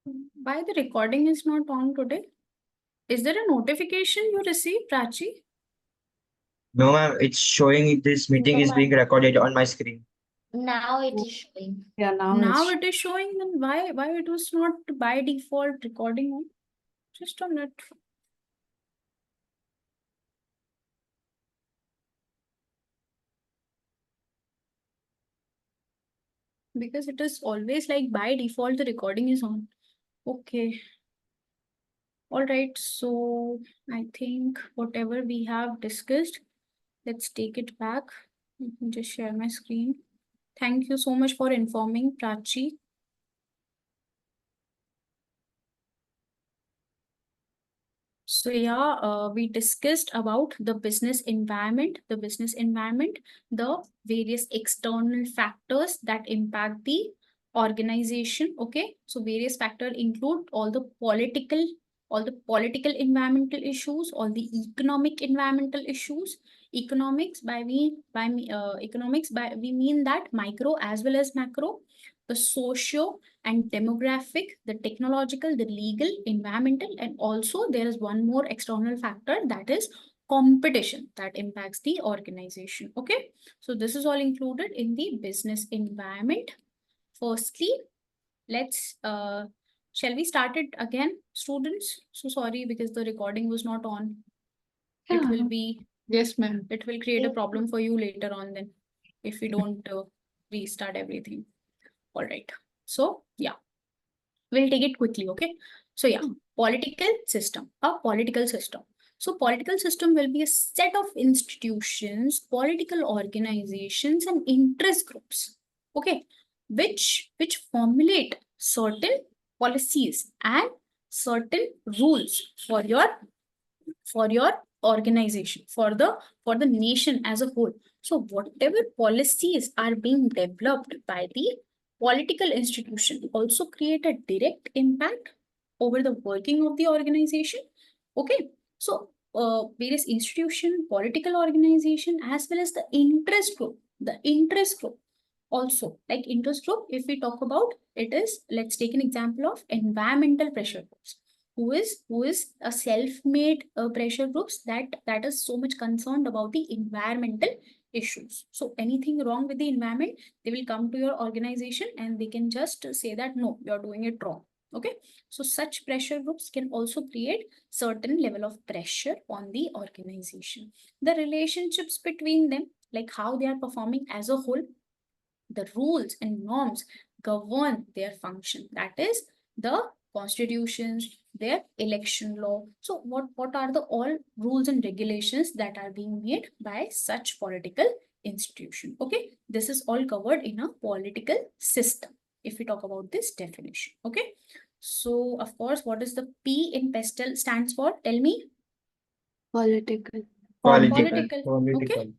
Why the recording is not on today? Is there a notification you received, Prachi? No, ma'am, it's showing this meeting is being recorded on my screen. Now it is showing. Yeah, Now it is showing, then why it was not by default recording on? Just on it. Because it is always like by default the recording is on. Okay. All right. So I think whatever we have discussed, let's take it back. Let me just share my screen. Thank you so much for informing, Prachi. So yeah, we discussed about the business environment, the various external factors that impact the organization. Okay, so various factors include all the political environmental issues, all the economic environmental issues. Economics we mean that micro as well as macro, the socio and demographic, the technological, the legal, environmental, and also there is one more external factor, that is competition, that impacts the organization. Okay, so this is all included in the business environment. Firstly, let's shall we start it again, students? So sorry, because the recording was not on. It will be, yes, ma'am. it will create a problem for you later on then if we don't restart everything. All right, so yeah, we'll take it quickly. Okay, so yeah, political system, a political system. So political system will be a set of institutions, political organizations, and interest groups, okay, which formulate certain policies and certain rules for your organization, for the nation as a whole. So whatever policies are being developed by the political institution also create a direct impact over the working of the organization. Okay, so various institution, political organization, as well as the interest group also, like interest group, if we talk about it, is, let's take an example of environmental pressure groups, who is a self-made pressure groups that is so much concerned about the environmental issues. So anything wrong with the environment, they will come to your organization and they can just say that no, you're doing it wrong. Okay, so such pressure groups can also create certain level of pressure on the organization. The relationships between them, like how they are performing as a whole, the rules and norms govern their function, that is the constitutions, their election law. So what are the all rules and regulations that are being made by such political institution? Okay, this is all covered in a political system if we talk about this definition. Okay, so of course, what is the P in pestle stands for? Tell me. Political. Political. Okay. Political.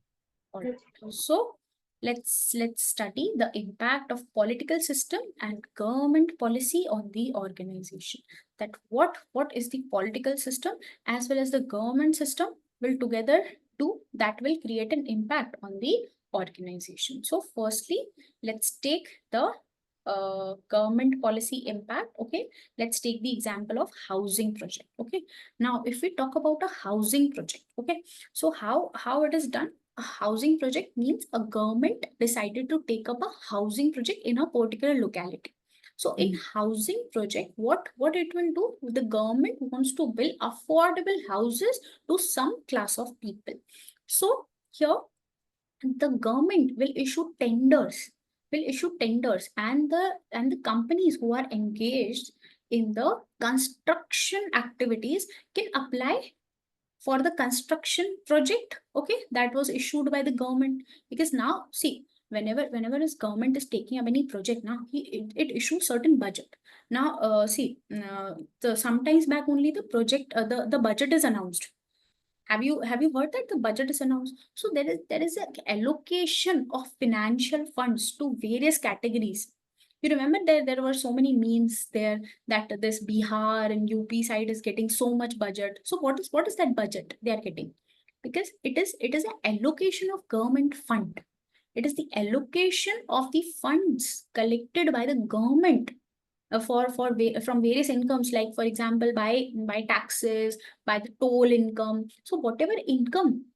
All right. So let's study the impact of political system and government policy on the organization. That what is the political system as well as the government system will together do, that will create an impact on the organization. So firstly, let's take the government policy impact. Okay, let's take the example of housing project. Okay, now if we talk about a housing project, okay, so how it is done? A housing project means a government decided to take up a housing project in a particular locality. So in housing project, what it will do, the government wants to build affordable houses to some class of people. So here the government will issue tenders, and the companies who are engaged in the construction activities can apply for the construction project, okay, that was issued by the government. Because now see, whenever this government is taking up any project, now it issues certain budget. Now the sometimes back only the project, the budget is announced. Have you heard that the budget is announced? So there is an allocation of financial funds to various categories. You remember there were so many memes there that this Bihar and UP side is getting so much budget. So what is that budget they are getting? Because it is an allocation of government fund. It is the allocation of the funds collected by the government from various incomes, like for example by taxes, by the toll income. So whatever income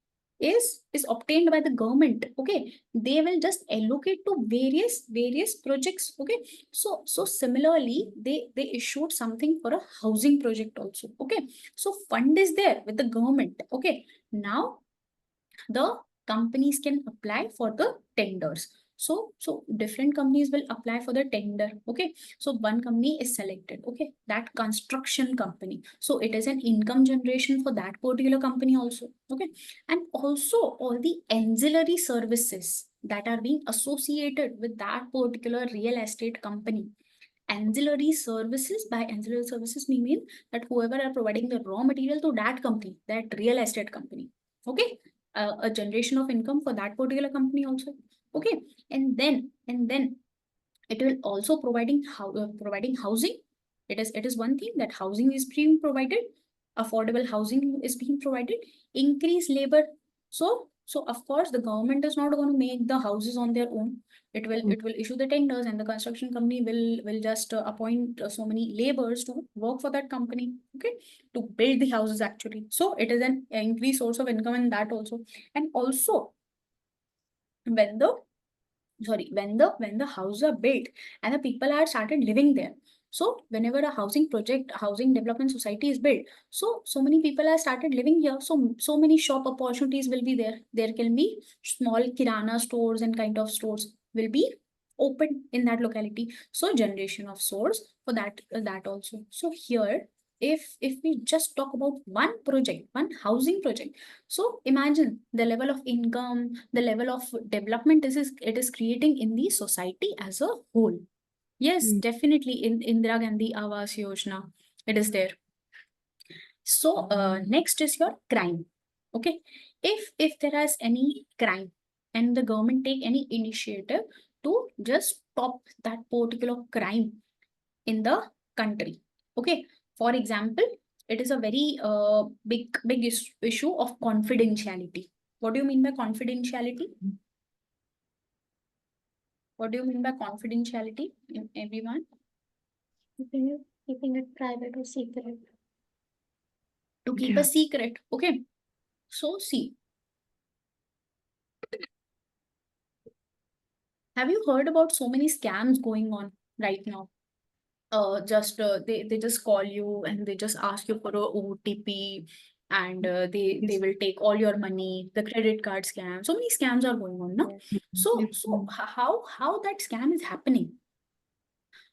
is obtained by the government, okay, they will just allocate to various projects, okay. So similarly they issued something for a housing project also, okay. So fund is there with the government, okay. Now the companies can apply for the tenders. So different companies will apply for the tender, okay. So one company is selected, okay, that construction company. So it is an income generation for that particular company also, okay. And also all the ancillary services that are being associated with that particular real estate company. Ancillary services, by ancillary services we mean that whoever are providing the raw material to that company, that real estate company, okay, a generation of income for that particular company also, okay. And then it will also providing housing. It is one thing that housing is being provided, affordable housing is being provided, increase labor. So of course the government is not going to make the houses on their own. It will issue the tenders, and the construction company will just appoint so many laborers to work for that company, okay, to build the houses actually. So it is an increased source of income in that also. And also when the when the houses are built and the people are started living there, so whenever a housing project, housing development society is built, so many people are started living here, so many shop opportunities will be there. There can be small kirana stores and kind of stores will be open in that locality. So generation of source for that also. So here, if we just talk about one project, one housing project, so imagine the level of income, the level of development it is creating in the society as a whole. Yes, definitely in Indira Gandhi Awas Yojana, it is there. So next is your crime. Okay, if there is any crime and the government take any initiative to just stop that particular crime in the country. Okay, for example, it is a very big issue of confidentiality. What do you mean by confidentiality? What do you mean by confidentiality, everyone? Keeping it private or secret. To keep a secret. Okay, so see, have you heard about so many scams going on right now? They just call you and they just ask you for a OTP, and they will take all your money, the credit card scam. So many scams are going on, no? How that scam is happening?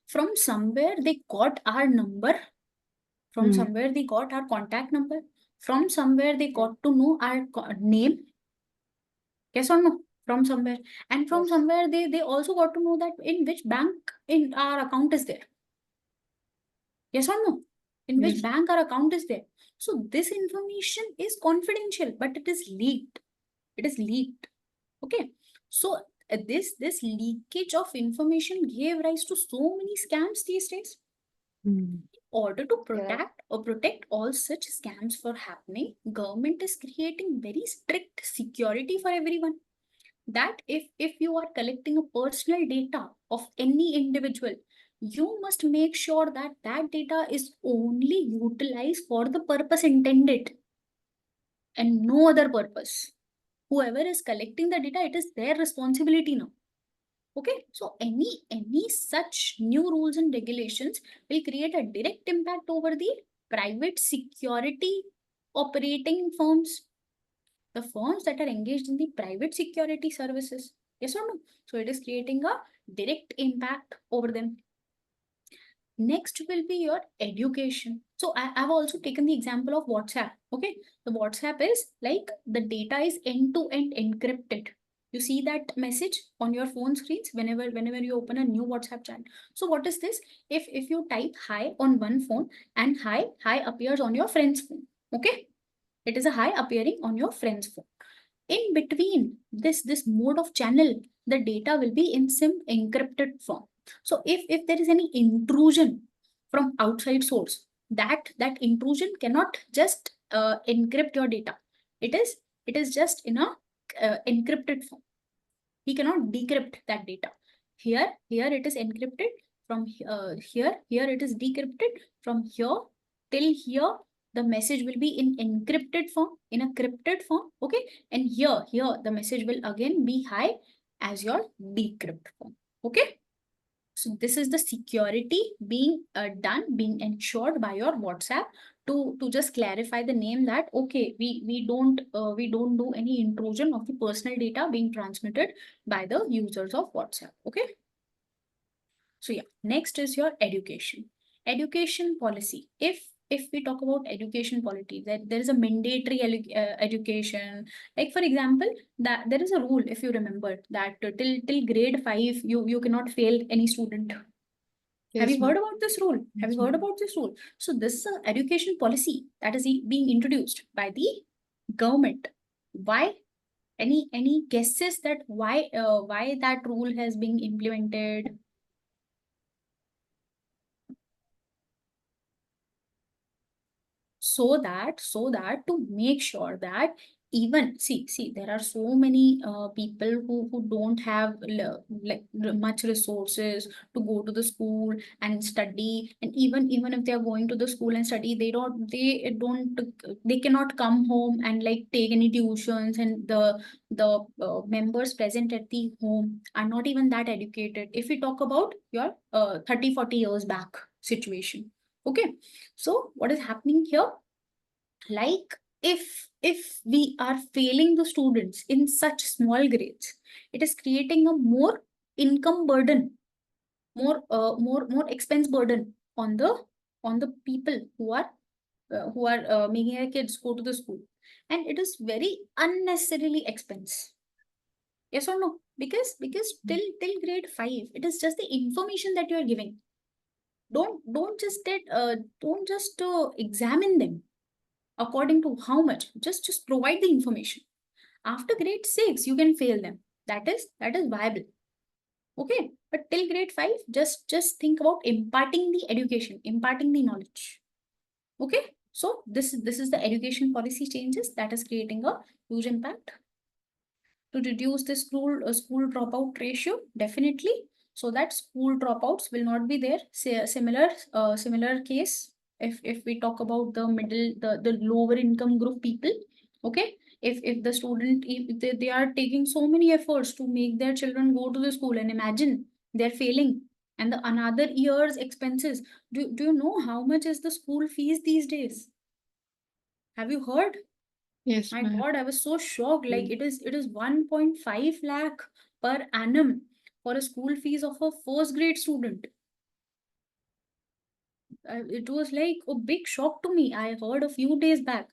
From somewhere they got our number, from somewhere they got our contact number, from somewhere they got to know our name. Yes or no? From somewhere. And from somewhere they also got to know that in which bank in our account is there. Yes or no? In which bank our account is there. So this information is confidential, but it is leaked. It is leaked. Okay. So this leakage of information gave rise to so many scams these days. In order to protect all such scams from happening, government is creating very strict security for everyone. That if you are collecting a personal data of any individual, you must make sure that that data is only utilized for the purpose intended and no other purpose. Whoever is collecting the data, it is their responsibility now. Okay, so any such new rules and regulations will create a direct impact over the private security operating firms, the firms that are engaged in the private security services. Yes or no? So it is creating a direct impact over them. Next will be your education. So I've also taken the example of WhatsApp. Okay, the WhatsApp is like the data is end-to-end encrypted. You see that message on your phone screens whenever you open a new WhatsApp chat. So what is this? If you type hi on one phone and hi appears on your friend's phone. Okay, it is a hi appearing on your friend's phone. In between this mode of channel, the data will be in some encrypted form. So if there is any intrusion from outside source, that intrusion cannot just encrypt your data. It is just in a encrypted form. He cannot decrypt that data. Here it is encrypted. From here it is decrypted. From here till here, the message will be in encrypted form, in a crypted form. Okay, and here the message will again be high as your decrypt form. Okay, so this is the security being being ensured by your WhatsApp to just clarify the name that okay, we don't do any intrusion of the personal data being transmitted by the users of WhatsApp. Okay, so yeah, next is your education policy. If we talk about education policy, that there is a mandatory education. Like for example, that there is a rule, if you remember, that till grade 5 you cannot fail any student. Have you heard about this rule? Have you heard about this rule? So this is an education policy that is being introduced by the government. Why? Any guesses that why that rule has been implemented? So that to make sure that even see there are so many people who don't have much resources to go to the school and study, and even if they are going to the school and study, they cannot come home and like take any tuitions, and the members present at the home are not even that educated. If we talk about your 30-40 years back situation. Okay, so what is happening here? Like if we are failing the students in such small grades, it is creating a more income burden, more expense burden on the people who are making their kids go to the school, and it is very unnecessarily expense. Yes or no? Because till grade 5, it is just the information that you are giving. Don't just examine them according to how much. Just provide the information. After grade 6, you can fail them. That is viable. Okay, but till grade 5, just think about imparting the education, imparting the knowledge. Okay, so this is the education policy changes that is creating a huge impact. To reduce the school dropout ratio, definitely, so that school dropouts will not be there. Say a similar case, if we talk about the middle, the lower income group people. Okay, if the student, if they are taking so many efforts to make their children go to the school, and imagine they're failing, and the another year's expenses. Do you know how much is the school fees these days? Have you heard? Yes, My ma'am. God, I was so shocked. Like it is 1.5 lakh per annum for a school fees of a first grade student. It was like a big shock to me. I heard a few days back.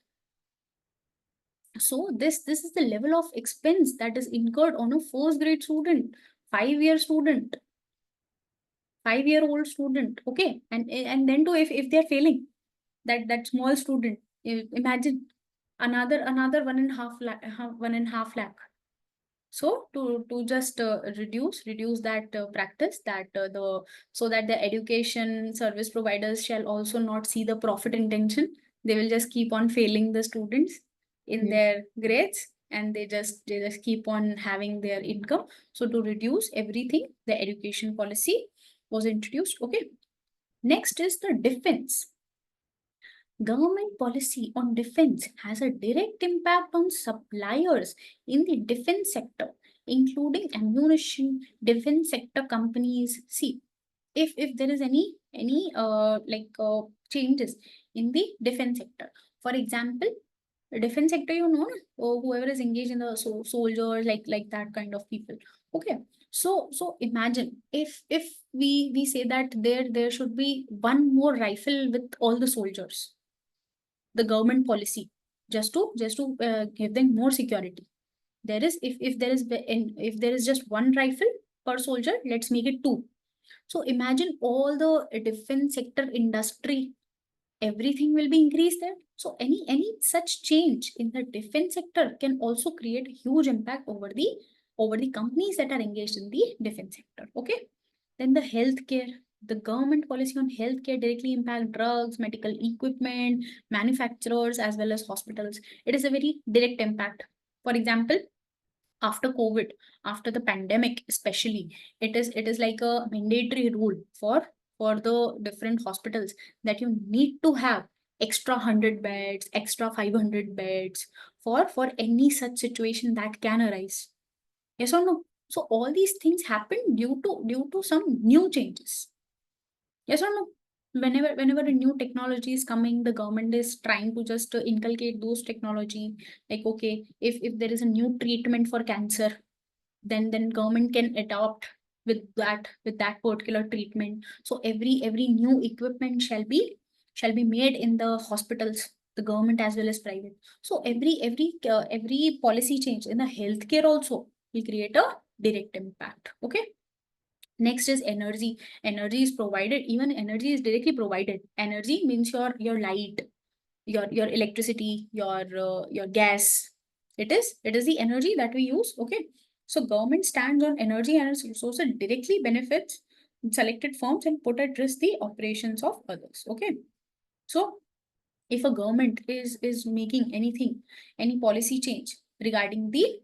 So this is the level of expense that is incurred on a first grade student, 5-year student, 5-year-old student. Okay, and then too, if they're failing, that small student, imagine another 1.5 lakh, 1.5 lakh. So to just reduce that practice, that so that the education service providers shall also not see the profit intention. They will just keep on failing the students in their grades, and they just keep on having their income. So to reduce everything, the education policy was introduced. Okay, next is the defense. Government policy on defense has a direct impact on suppliers in the defense sector, including ammunition, defense sector companies. See, if there is any changes in the defense sector, for example, the defense sector, or whoever is engaged in the soldiers, like that kind of people. Okay, so imagine if we say that there should be one more rifle with all the soldiers, the government policy, just to give them more security. There is, if there is just one rifle per soldier, let's make it two. So imagine all the defense sector industry, everything will be increased there. So any such change in the defense sector can also create huge impact over the companies that are engaged in the defense sector. Okay, then the healthcare. The government policy on healthcare directly impact drugs, medical equipment, manufacturers, as well as hospitals. It is a very direct impact. For example, after COVID, after the pandemic, especially, it is like a mandatory rule for the different hospitals that you need to have extra 100 beds, extra 500 beds for any such situation that can arise. Yes or no? So all these things happen due to some new changes. Yes or no? Whenever a new technology is coming, the government is trying to just inculcate those technology. Like, okay, if there is a new treatment for cancer, then government can adopt with that particular treatment. So every new equipment shall be made in the hospitals, the government as well as private. So every policy change in the healthcare also will create a direct impact. Okay. Next is energy. Energy is provided, even energy is directly provided. Energy means your light, your electricity, your gas. It is the energy that we use. Okay. So government stands on energy and its resources directly benefits selected firms and put at risk the operations of others. Okay. So if a government is making any policy change regarding the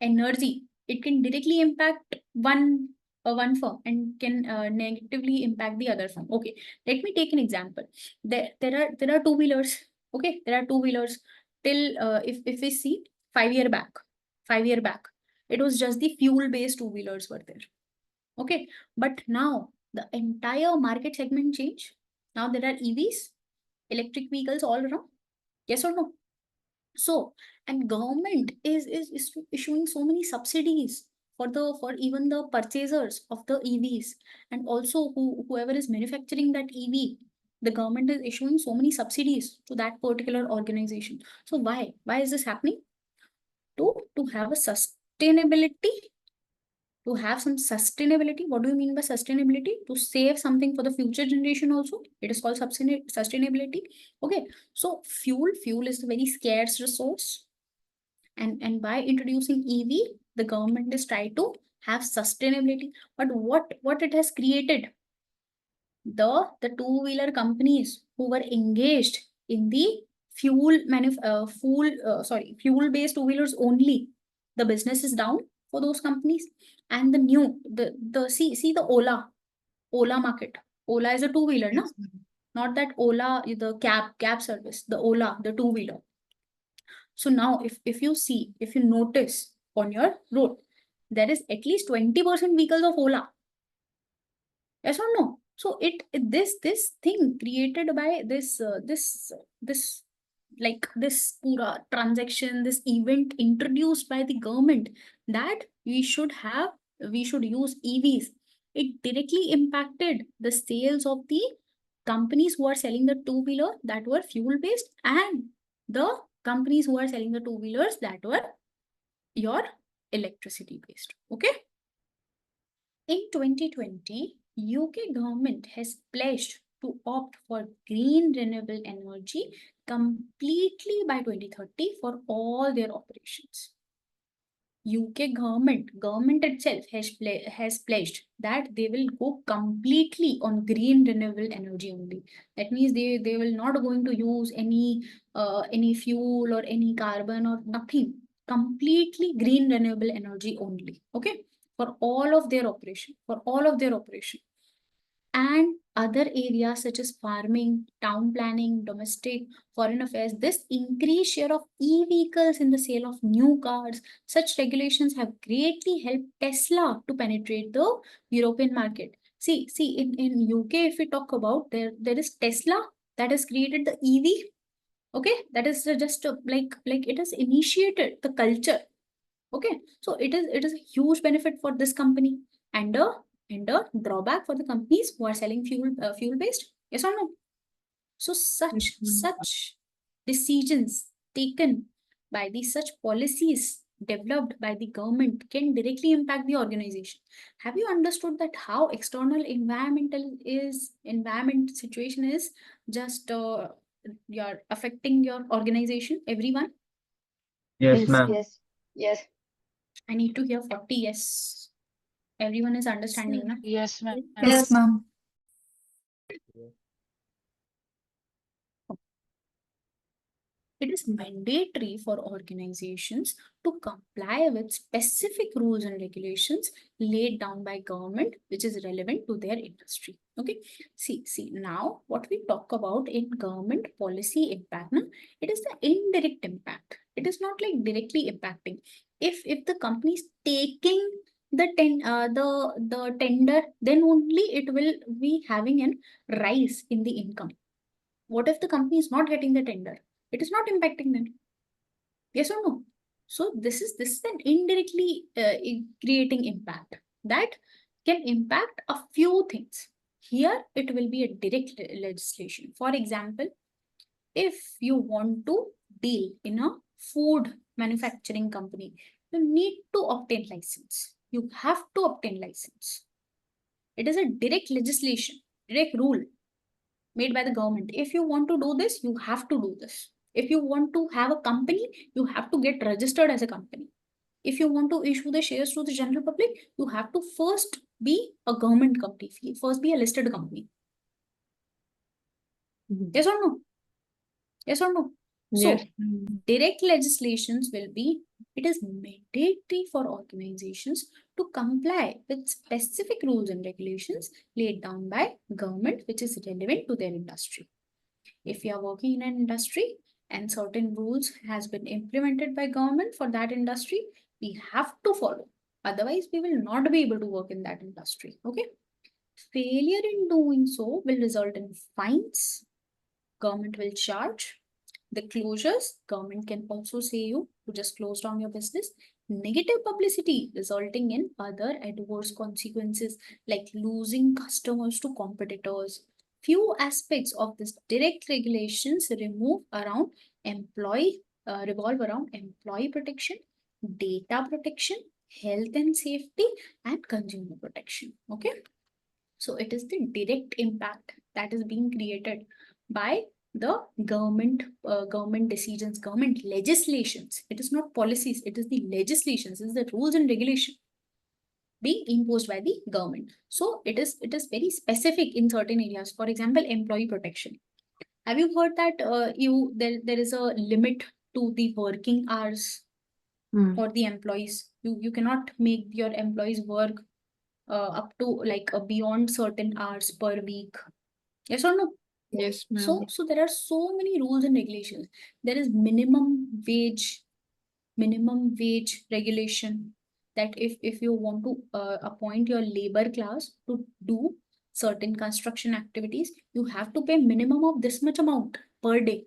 energy, it can directly impact one firm and can negatively impact the other firm. Okay, let me take an example. There are two-wheelers. Okay, there are two-wheelers. Till if we see 5 year back, 5 year back, it was just the fuel-based two-wheelers were there. Okay, but now the entire market segment changed. Now there are EVs, electric vehicles all around. Yes or no? So, and government is issuing so many subsidies for even the purchasers of the EVs, and also whoever is manufacturing that EV, the government is issuing so many subsidies to that particular organization. So why is this happening? To have a sustainability, to have some sustainability. What do you mean by sustainability? To save something for the future generation also. It is called sustainability. Okay, so fuel is a very scarce resource, and by introducing EV, the government is trying to have sustainability. But what it has created, the two-wheeler companies who were engaged in the fuel-based two-wheelers only, the business is down for those companies. And the see the Ola market. Ola is a two-wheeler, no? Not that Ola, the cab service, the Ola, the two-wheeler. So now if you notice on your road, there is at least 20% vehicles of Ola. Yes or no? So this thing created by this like this pura transaction, this event introduced by the government, that we should use EVs. It directly impacted the sales of the companies who are selling the two-wheeler that were fuel-based, and the companies who are selling the two-wheelers that were your electricity-based. Okay. In 2020, UK government has pledged to opt for green renewable energy completely by 2030 for all their operations. UK government itself has pledged that they will go completely on green renewable energy only. That means they will not going to use any fuel or any carbon or nothing. Completely green renewable energy only. Okay, for all of their operation, and other areas such as farming, town planning, domestic, foreign affairs. This increased share of e-vehicles in the sale of new cars. Such regulations have greatly helped Tesla to penetrate the European market. See, in UK, if we talk about, there is Tesla that has created the EV. Okay, that is just like it has initiated the culture. Okay, so it is a huge benefit for this company, and a drawback for the companies who are selling fuel based. Yes or no? So such decisions taken by such policies developed by the government can directly impact the organization. Have you understood that how external environment situation is just your affecting your organization, everyone? Yes, Yes. ma'am. Yes. Yes. I need to hear 40 yes. Everyone is understanding, na? Yes, ma'am. Yes, ma'am. It is mandatory for organizations to comply with specific rules and regulations laid down by government, which is relevant to their industry. Okay. See, now what we talk about in government policy impact, no? It is the indirect impact. It is not like directly impacting. If the company is taking the tender, then only it will be having an rise in the income. What if the company is not getting the tender? It is not impacting them. Yes or no? So this is an indirectly creating impact that can impact a few things. Here it will be a direct legislation. For example, if you want to deal in a food manufacturing company, you need to obtain license. You have to obtain license. It is a direct legislation, direct rule made by the government. If you want to do this, you have to do this. If you want to have a company, you have to get registered as a company. If you want to issue the shares to the general public, you have to first be a government company, first be a listed company. Yes or no? Yes or no? Yes. So, direct legislations will be, it is mandatory for organizations to comply with specific rules and regulations laid down by government, which is relevant to their industry. If you are working in an industry and certain rules has been implemented by government for that industry, we have to follow. Otherwise, we will not be able to work in that industry. Okay. Failure in doing so will result in fines. Government will charge. The closures, government can also say you to just close down your business. Negative publicity resulting in other adverse consequences like losing customers to competitors. Few aspects of this direct regulations revolve around employee protection, data protection, health and safety, and consumer protection. Okay. So it is the direct impact that is being created by the government decisions, government legislations. It is not policies, it is the legislations, it is the rules and regulation being imposed by the government. So it is very specific in certain areas. For example, employee protection. Have you heard that there is a limit to the working hours for the employees? You cannot make your employees work up to like beyond certain hours per week. Yes or no? Yes, ma'am. So there are so many rules and regulations. There is minimum wage regulation that if you want to appoint your labor class to do certain construction activities, you have to pay minimum of this much amount per day.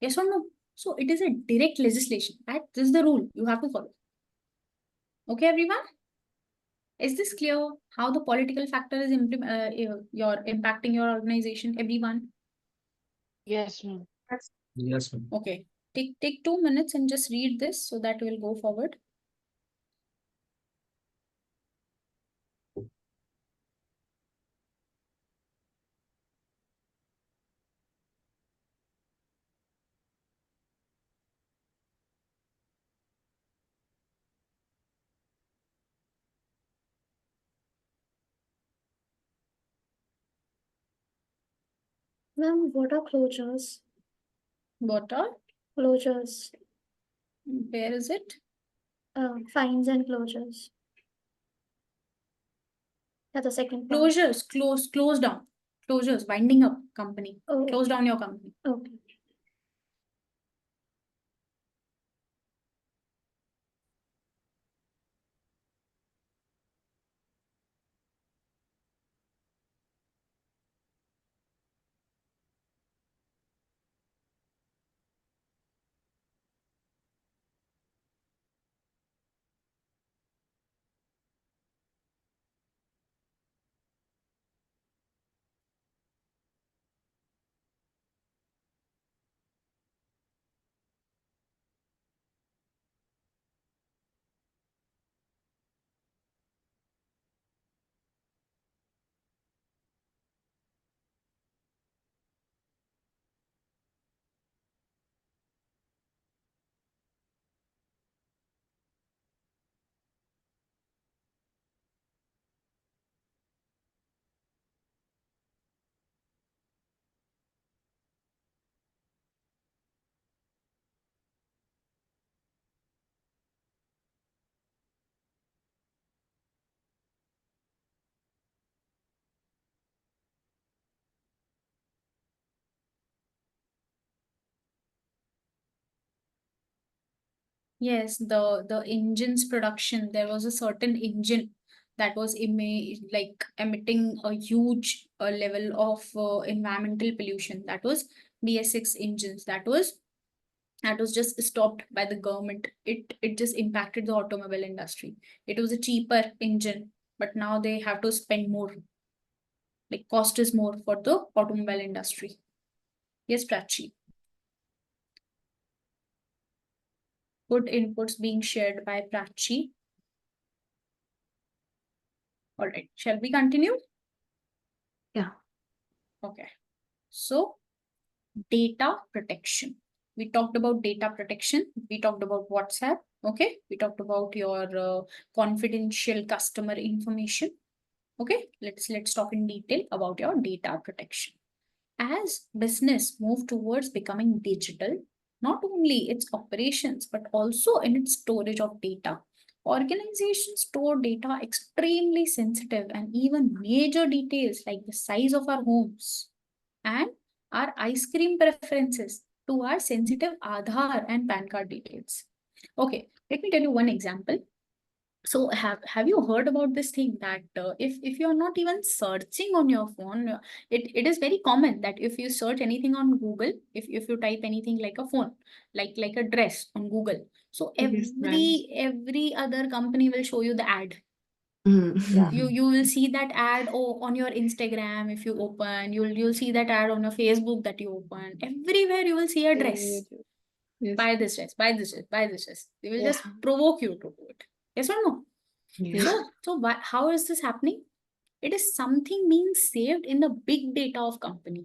Yes or no? So it is a direct legislation. That this is the rule you have to follow. Okay, everyone? Is this clear how the political factor is your impacting your organization, everyone? Yes, ma'am. Yes, ma'am. Okay. Take 2 minutes and just read this so that we'll go forward. Ma'am, what are closures? What are? Closures. Where is it? Fines and closures. That's the second part. Closures, close down. Closures, winding up company. Oh, Close down your company. okay. Yes, the engine's production, there was a certain engine that was emitting a huge level of environmental pollution. That was BS6 engines. That was just stopped by the government. It just impacted the automobile industry. It was a cheaper engine, but now they have to spend more. Like cost is more for the automobile industry. Yes, Prachi. Good inputs being shared by Prachi. All right, shall we continue? Yeah. Okay. So, data protection. We talked about data protection. We talked about WhatsApp. Okay. We talked about your confidential customer information. Okay. Let's talk in detail about your data protection. As business move towards becoming digital, not only its operations but also in its storage of data. Organizations store data extremely sensitive and even major details like the size of our homes and our ice cream preferences to our sensitive Aadhaar and PAN card details. Okay, let me tell you one example. So have you heard about this thing that if you're not even searching on your phone, it is very common that if you search anything on Google, if you type anything like a phone, like a dress on Google, so Yes, ma'am. every other company will show you the ad. Yeah. You will see that ad on your Instagram. If you open, you'll see that ad on your Facebook that you open. Everywhere you will see a dress. Yes. Buy this dress, buy this dress, buy this dress. They will Yeah. just provoke you to do it. Yes or no? Yes. So why, how is this happening? It is something being saved in the big data of company.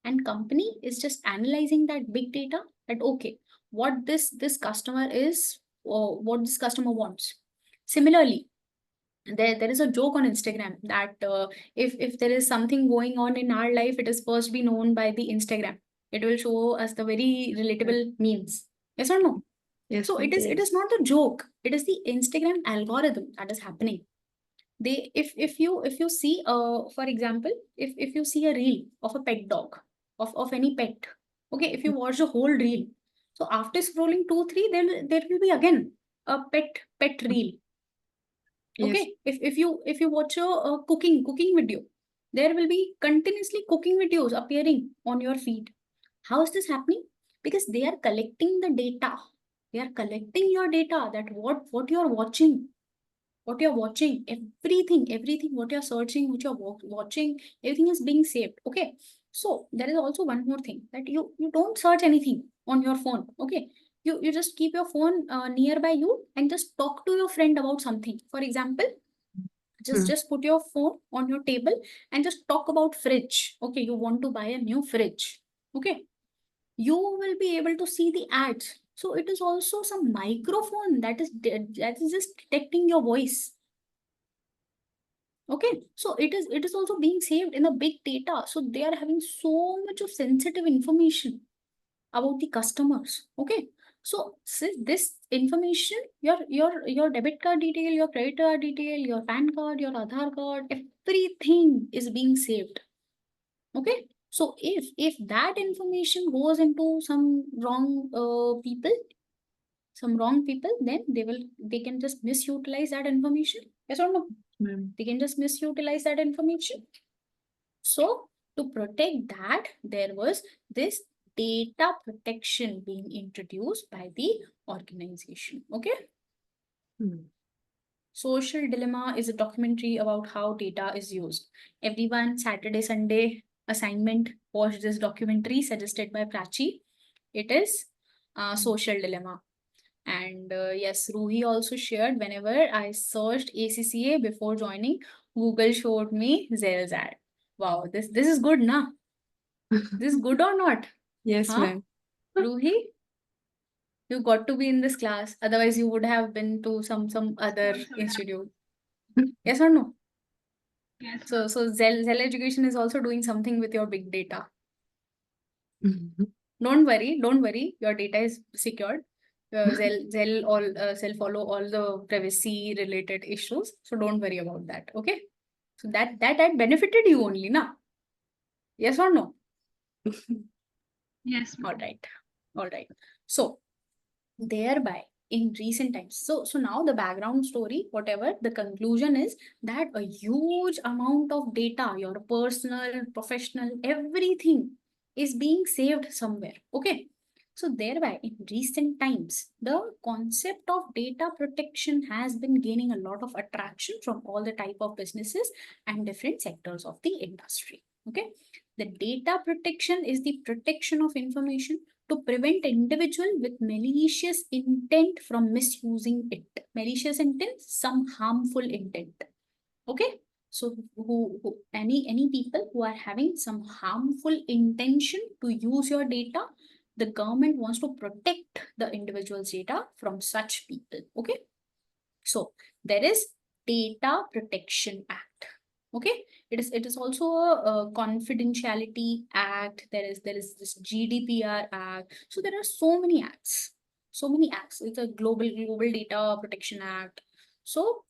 And company is just analyzing that big data that okay, what this customer is or what this customer wants. Similarly, there is a joke on Instagram that if there is something going on in our life, it is first be known by the Instagram. It will show us the very relatable memes. Yes or no? Yes, So ma'am. it is not the joke. It is the Instagram algorithm that is happening. They if you see for example, if you see a reel of a pet dog of any pet, okay, if you watch the whole reel, so after scrolling 2 3, there will be again a pet reel. Yes. Okay, if you watch a cooking video, there will be continuously cooking videos appearing on your feed. How is this happening? Because they are collecting the data. They are collecting your data, that what you are watching, everything what you're searching, what you're watching, everything is being saved. Okay, so there is also one more thing, that you don't search anything on your phone. Okay, you just keep your phone nearby you and just talk to your friend about something. For example, just put your phone on your table and just talk about fridge. Okay, you want to buy a new fridge. Okay, you will be able to see the ads. So it is also some microphone that is just detecting your voice. Okay, so it is also being saved in a big data. So they are having so much of sensitive information about the customers. Okay, so this information, your debit card detail, your credit card detail, your PAN card, your Aadhaar card, everything is being saved. Okay, so if that information goes into some wrong people, then they can just misutilize that information. Yes or no? Ma'am. They can just misutilize that information. So to protect that, there was this data protection being introduced by the organization. Okay. Social Dilemma is a documentary about how data is used. Everyone, Saturday, Sunday assignment, watch this documentary suggested by Prachi. It is Social Dilemma. And yes, Ruhi also shared, whenever I searched ACCA before joining, Google showed me Zell's ad. Wow, this is good, na? This is good or not? Yes, Huh? ma'am. Ruhi, you got to be in this class. Otherwise, you would have been to some other institute. Yes or no? Yes. So Zell Education is also doing something with your big data. Don't worry. Your data is secured. Zell follow all the privacy related issues. So don't worry about that. Okay. So that benefited you only, na? Yes or no? Yes. All right. So thereby in recent times. So now the background story, whatever, the conclusion is that a huge amount of data, your personal, professional, everything is being saved somewhere. Okay. So thereby, in recent times, the concept of data protection has been gaining a lot of attraction from all the type of businesses and different sectors of the industry. Okay. The data protection is the protection of information to prevent individual with malicious intent from misusing it. Malicious intent, some harmful intent. Okay. So any people who are having some harmful intention to use your data, the government wants to protect the individual's data from such people. Okay. So there is Data Protection Act. Okay, it is also a confidentiality act. There is this GDPR act. So there are so many acts, so many acts. It's a global data protection act. So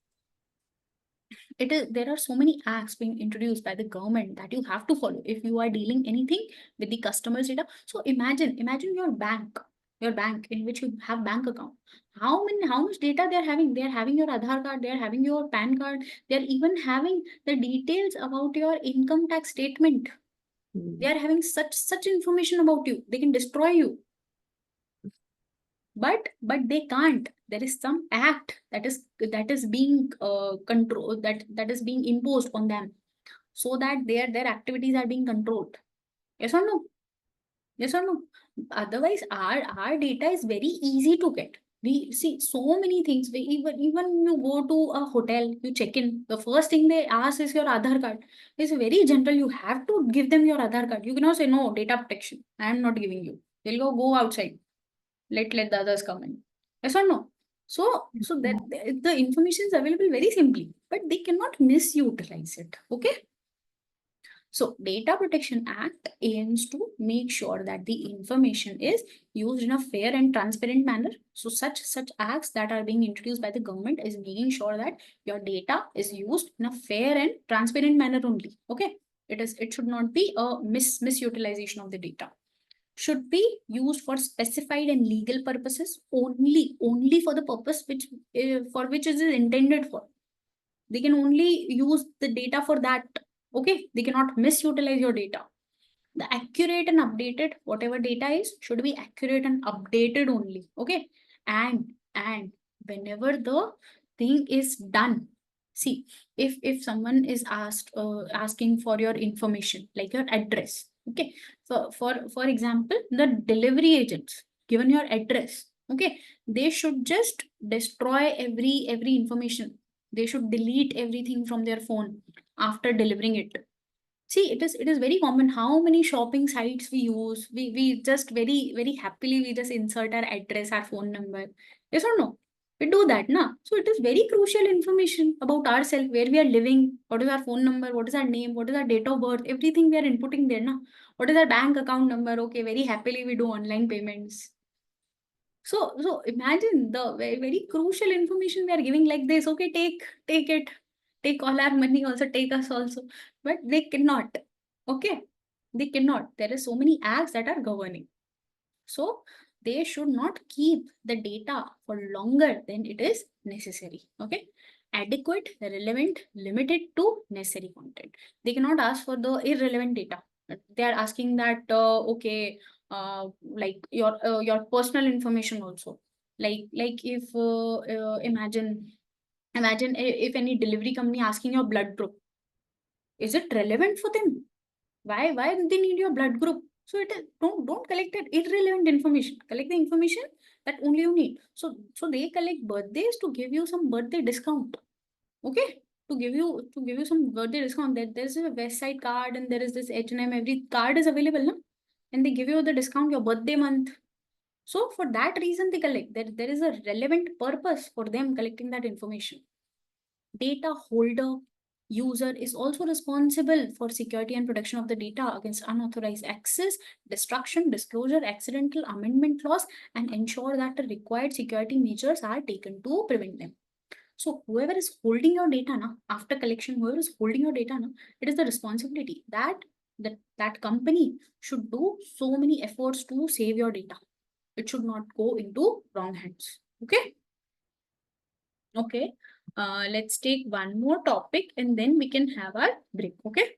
it is, there are so many acts being introduced by the government that you have to follow if you are dealing anything with the customer's data. So imagine your bank in which you have bank account. How much data they are having? They are having your Aadhaar card, they are having your PAN card, they are even having the details about your income tax statement. They are having such information about you. They can destroy you. But they can't. There is some act that is being controlled, that is being imposed on them, so that their activities are being controlled. Yes or no? Yes or no? Otherwise, our data is very easy to get. We see so many things. We even you go to a hotel, you check in. The first thing they ask is your Aadhaar card. It's very general. You have to give them your Aadhaar card. You cannot say no, data protection, I am not giving you. They'll go outside. Let the others come in. Yes or no? So that the information is available very simply, but they cannot misutilize it. Okay. So Data Protection Act aims to make sure that the information is used in a fair and transparent manner. So such acts that are being introduced by the government is making sure that your data is used in a fair and transparent manner only. Okay. It should not be a misutilization of the data. Should be used for specified and legal purposes only for the purpose which for which it is intended for. They can only use the data for that. Okay, they cannot misutilize your data. The accurate and updated, whatever data is, should be accurate and updated only. Okay, and whenever the thing is done, see, if someone is asking for your information, like your address. Okay, so for example, the delivery agents given your address. Okay, they should just destroy every information. They should delete everything from their phone after delivering it. See, it is very common. How many shopping sites we use? We just very happily we just insert our address, our phone number. Yes or no? We do that, na? So it is very crucial information about ourselves, where we are living, what is our phone number, what is our name, what is our date of birth, everything we are inputting there, na? What is our bank account number? Okay, very happily we do online payments. So imagine the very crucial information we are giving like this. Okay, take it, take all our money, also take us also, but they cannot. Okay, they cannot. There are so many acts that are governing. So they should not keep the data for longer than it is necessary. Okay, adequate, relevant, limited to necessary content. They cannot ask for the irrelevant data. They are asking that okay, like your personal information also. Like if imagine if any delivery company asking your blood group, is it relevant for them? Why do they need your blood group? So it is, don't collect that irrelevant information. Collect the information that only you need. So they collect birthdays to give you some birthday discount. Okay, to give you some birthday discount. There's a West Side card and there is this H&M. Every card is available, na? And they give you the discount your birthday month. So for that reason they collect. There is a relevant purpose for them collecting that information. Data holder user is also responsible for security and protection of the data against unauthorized access, destruction, disclosure, accidental amendment clause, and ensure that the required security measures are taken to prevent them. So whoever is holding your data na, after collection, whoever is holding your data na, it is the responsibility that that company should do so many efforts to save your data. It should not go into wrong hands. Okay. Okay. Let's take one more topic and then we can have our break. Okay.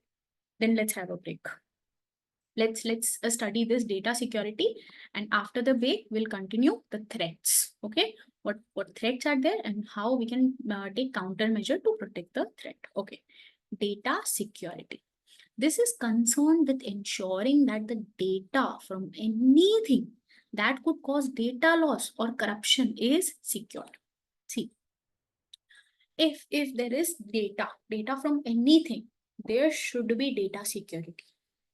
Then let's have a break. Let's study this data security, and after the break we'll continue the threats. Okay, what threats are there and how we can take countermeasure to protect the threat. Okay, data security. This is concerned with ensuring that the data from anything that could cause data loss or corruption is secure. See, if there is data from anything, there should be data security.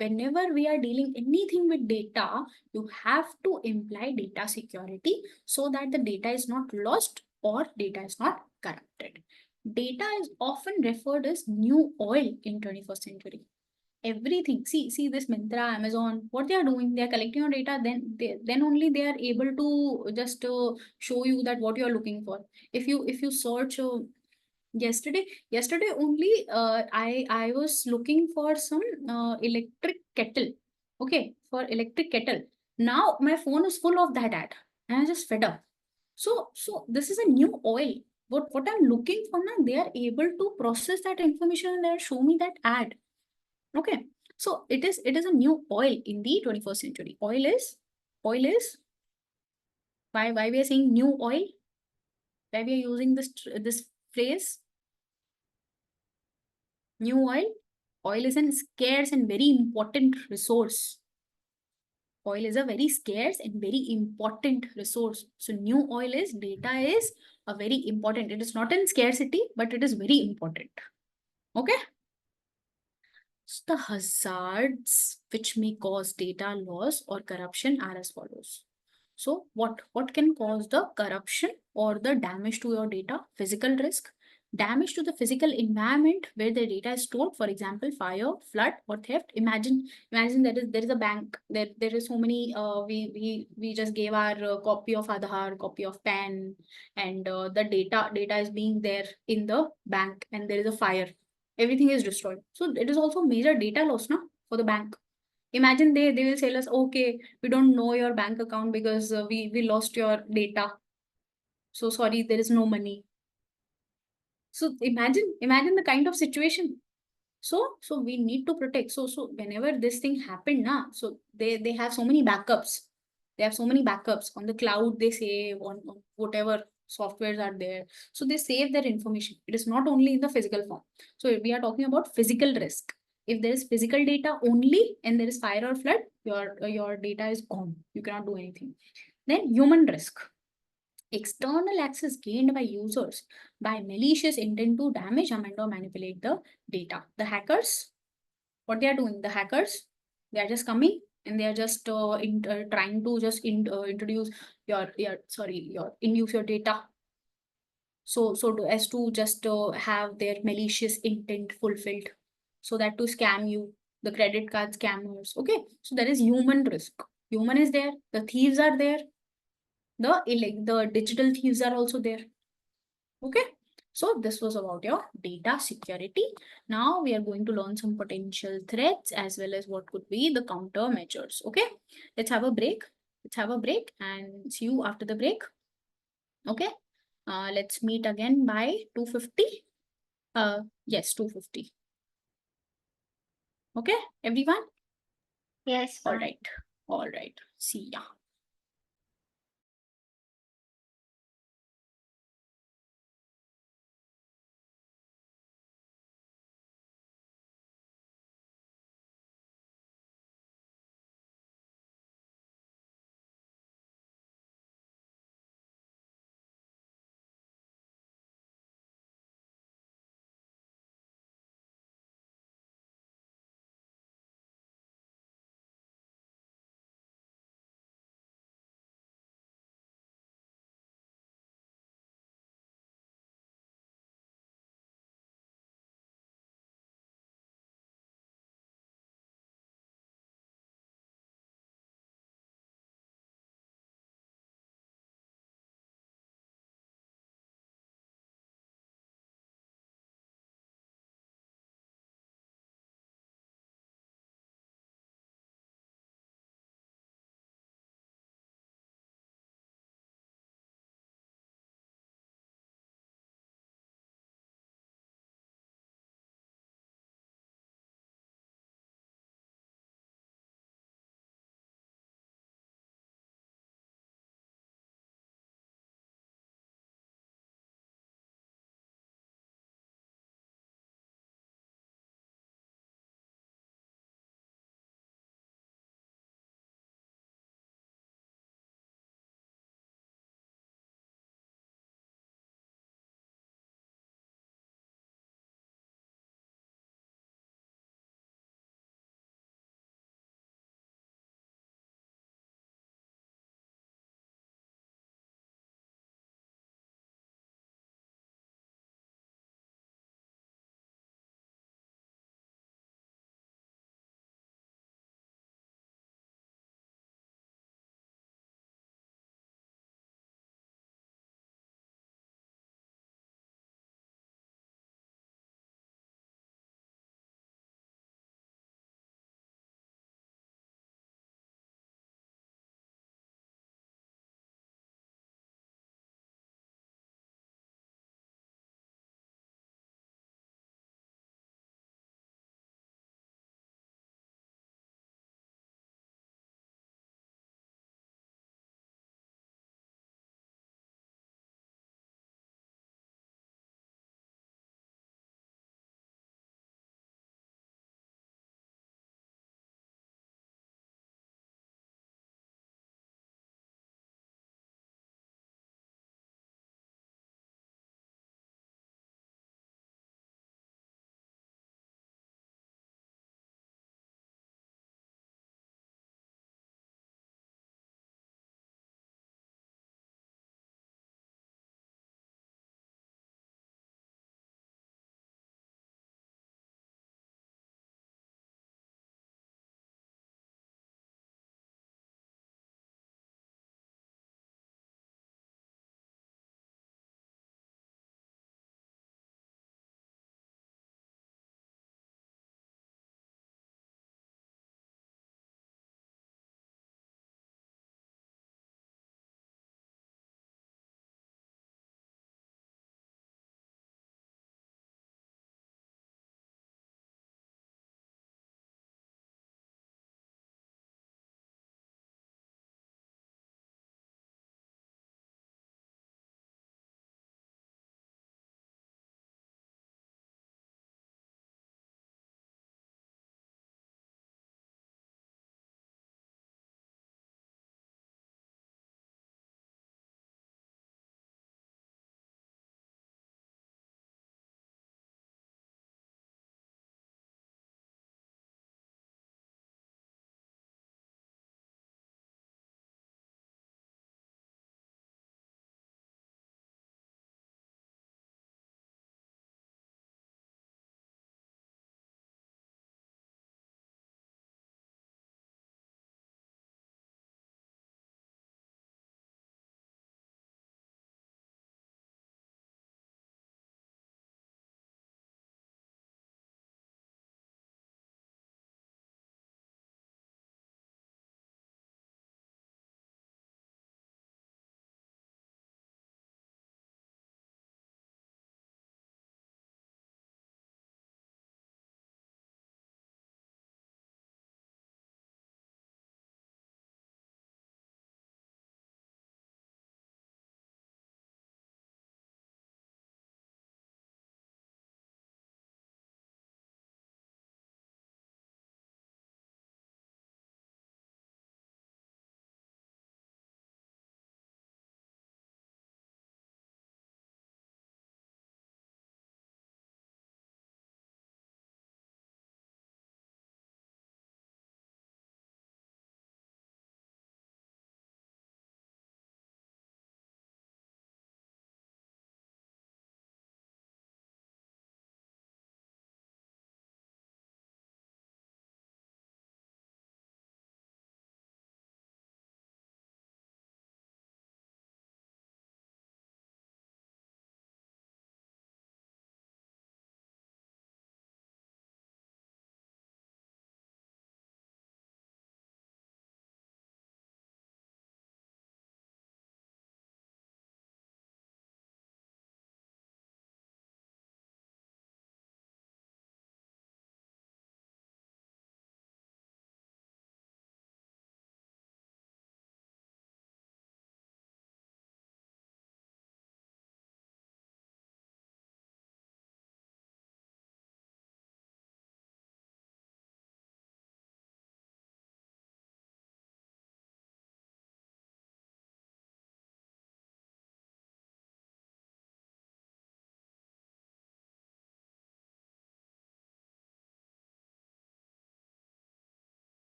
Whenever we are dealing anything with data, you have to imply data security so that the data is not lost or data is not corrupted. Data is often referred as new oil in 21st century. Everything, see this Myntra, Amazon, what they are doing, they are collecting your data, then only they are able to just show you that what you are looking for. If you search yesterday only, I was looking for some electric kettle. Okay, for electric kettle. Now my phone is full of that ad, and I just fed up. So this is a new oil. What I'm looking for now, they are able to process that information and they show me that ad. Okay, so it is a new oil in the 21st century. Oil is why we are saying new oil. Why we are using this phrase? New oil. Oil is a scarce and very important resource. Oil is a very scarce and very important resource. So new oil is, data is a very important. It is not in scarcity, but it is very important. Okay. So the hazards which may cause data loss or corruption are as follows. So what can cause the corruption or the damage to your data? Physical risk, damage to the physical environment where the data is stored, for example, fire, flood, or theft. Imagine there is a bank, there is so many, we just gave our copy of Aadhaar, copy of PAN, and the data is being there in the bank, and there is a fire. Everything is destroyed. So it is also major data loss now for the bank. Imagine they will tell us, okay, we don't know your bank account because we lost your data. So sorry, there is no money. So imagine the kind of situation. So we need to protect. So whenever this thing happened now, so they have so many backups. They have so many backups on the cloud. They save on whatever softwares are there. So they save their information. It is not only in the physical form. So we are talking about physical risk. If there is physical data only and there is fire or flood, your data is gone. You cannot do anything. Then human risk. External access gained by users by malicious intent to damage, amend, or manipulate the data. The hackers, what they are doing? The hackers, they are just coming and they are just trying to just introduce induce your data. So as to just have their malicious intent fulfilled, so that to scam you, the credit card scammers. Okay, so there is human risk. Human is there. The thieves are there. The digital thieves are also there. Okay, so this was about your data security. Now we are going to learn some potential threats as well as what could be the countermeasures. Okay, let's have a break. Let's have a break and see you after the break. Okay, let's meet again by 2:50. Yes, 2:50. Okay, everyone. Yes, All fine. right. All right. See ya.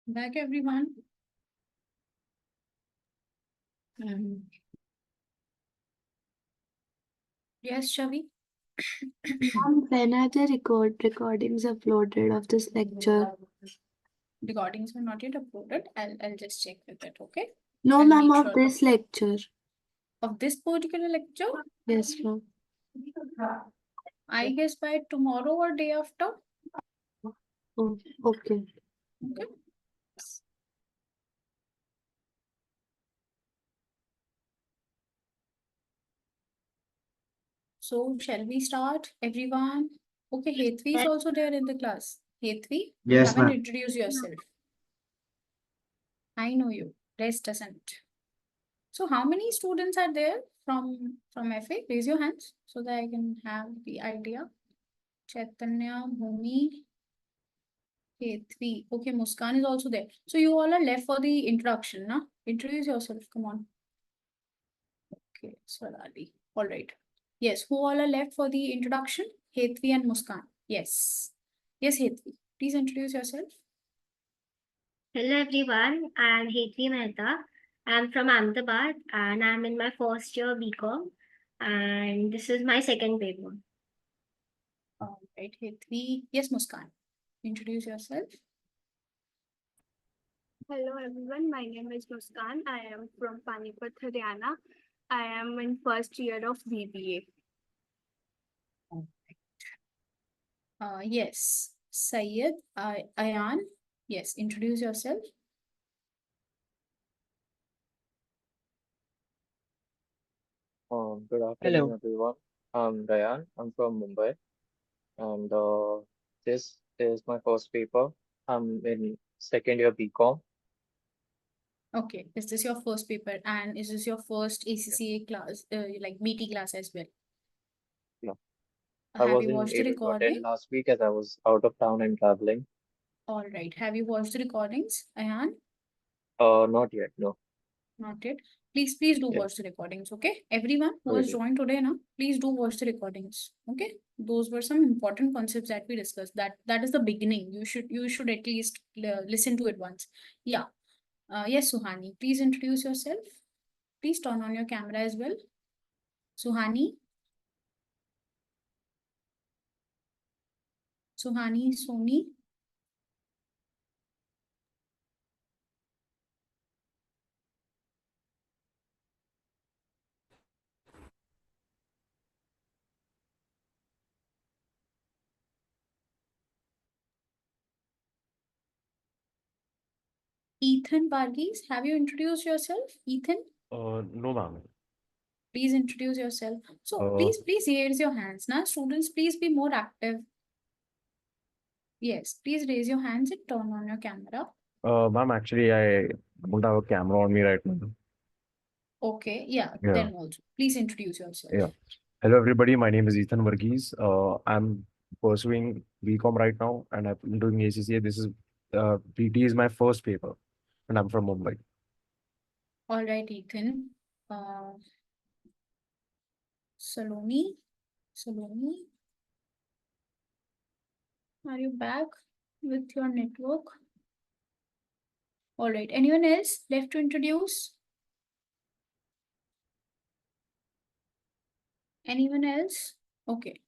Back everyone. Yes, Shavi. When are the recordings uploaded of this lecture? Recordings are not yet uploaded. I'll just check with it, okay? No, I'll ma'am, make of sure. this lecture. Of this particular lecture, Yes, ma'am. I guess by tomorrow or day after. Oh, okay. Okay. So shall we start, everyone? Okay, Hetvi is also there in the class. Hetvi, you Yes, haven't ma'am. introduced yourself. I know you. Rest doesn't. So how many students are there from FA? Raise your hands so that I can have the idea. Chaitanya, Bhumi, Hetvi. Okay, Muskan is also there. So you all are left for the introduction, na? Introduce yourself. Come on. Okay, Swarali. All right. Yes, who all are left for the introduction? Hetvi and Muskan. Yes. Yes, Hetvi. Please introduce yourself. Hello everyone, I am Hetvi Mehta. I am from Ahmedabad and I am in my first year BCom and this is my second paper. All right, Hetvi. Yes, Muskan. Introduce yourself. Hello everyone, my name is Muskan. I am from Panipat, Haryana. I am in first year of BBA. Yes, Syed, Ayan. Yes, introduce yourself. Good afternoon, everyone. I'm Rayan. I'm from Mumbai, and this is my first paper. I'm in second year BCom. Okay, is this your first paper and is this your first ACCA class, like BT class as well? Yeah. I Have you wasn't watched the able to attend recording? last week as I was out of town and traveling. All right, have you watched the recordings, Ayan? Not yet, no. Not yet. Please do Yeah. watch the recordings, okay? Everyone who Okay. has joined today now, please do watch the recordings, okay? Those were some important concepts that we discussed. That is the beginning. You should at least listen to it once. Yeah. Yes, Suhani, please introduce yourself. Please turn on your camera as well. Suhani. Suhani, Soni. Ethan Varghese, have you introduced yourself? Ethan, No, ma'am. please introduce yourself. So Uh, please raise your hands. Now, students, please be more active. Yes, please raise your hands and turn on your camera. Ma'am, actually, I don't have a camera on me right now. Okay, yeah, Yeah. then also. Please introduce yourself. Yeah. Hello, everybody. My name is Ethan Varghese. I'm pursuing BCom right now, and I've been doing ACCA. This is PT is my first paper, and I'm from Mumbai. All right, Ethan. Saloni, are you back with your network? All right, anyone else left to introduce? Anyone else? Okay,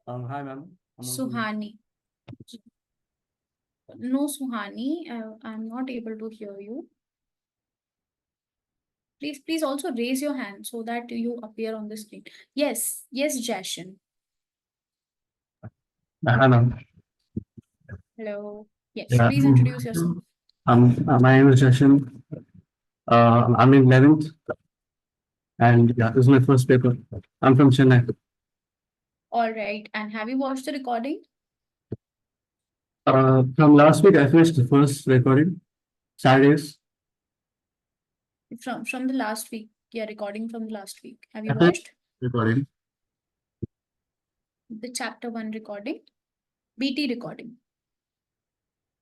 Hi, ma'am. Suhani. No, Suhani, I'm not able to hear you. Please also raise your hand so that you appear on the screen. Yes, Jashin. Hi, ma'am. Hello. Yes, Yeah. please introduce yourself. My name is Jashin. I'm in 11th, and yeah, this is my first paper. I'm from Chennai. All right, and have you watched the recording? From last week, I finished the first recording, Saturdays. From the last week. Yeah, recording from the last week. Have you I finished watched recording. the chapter 1 recording? BT recording.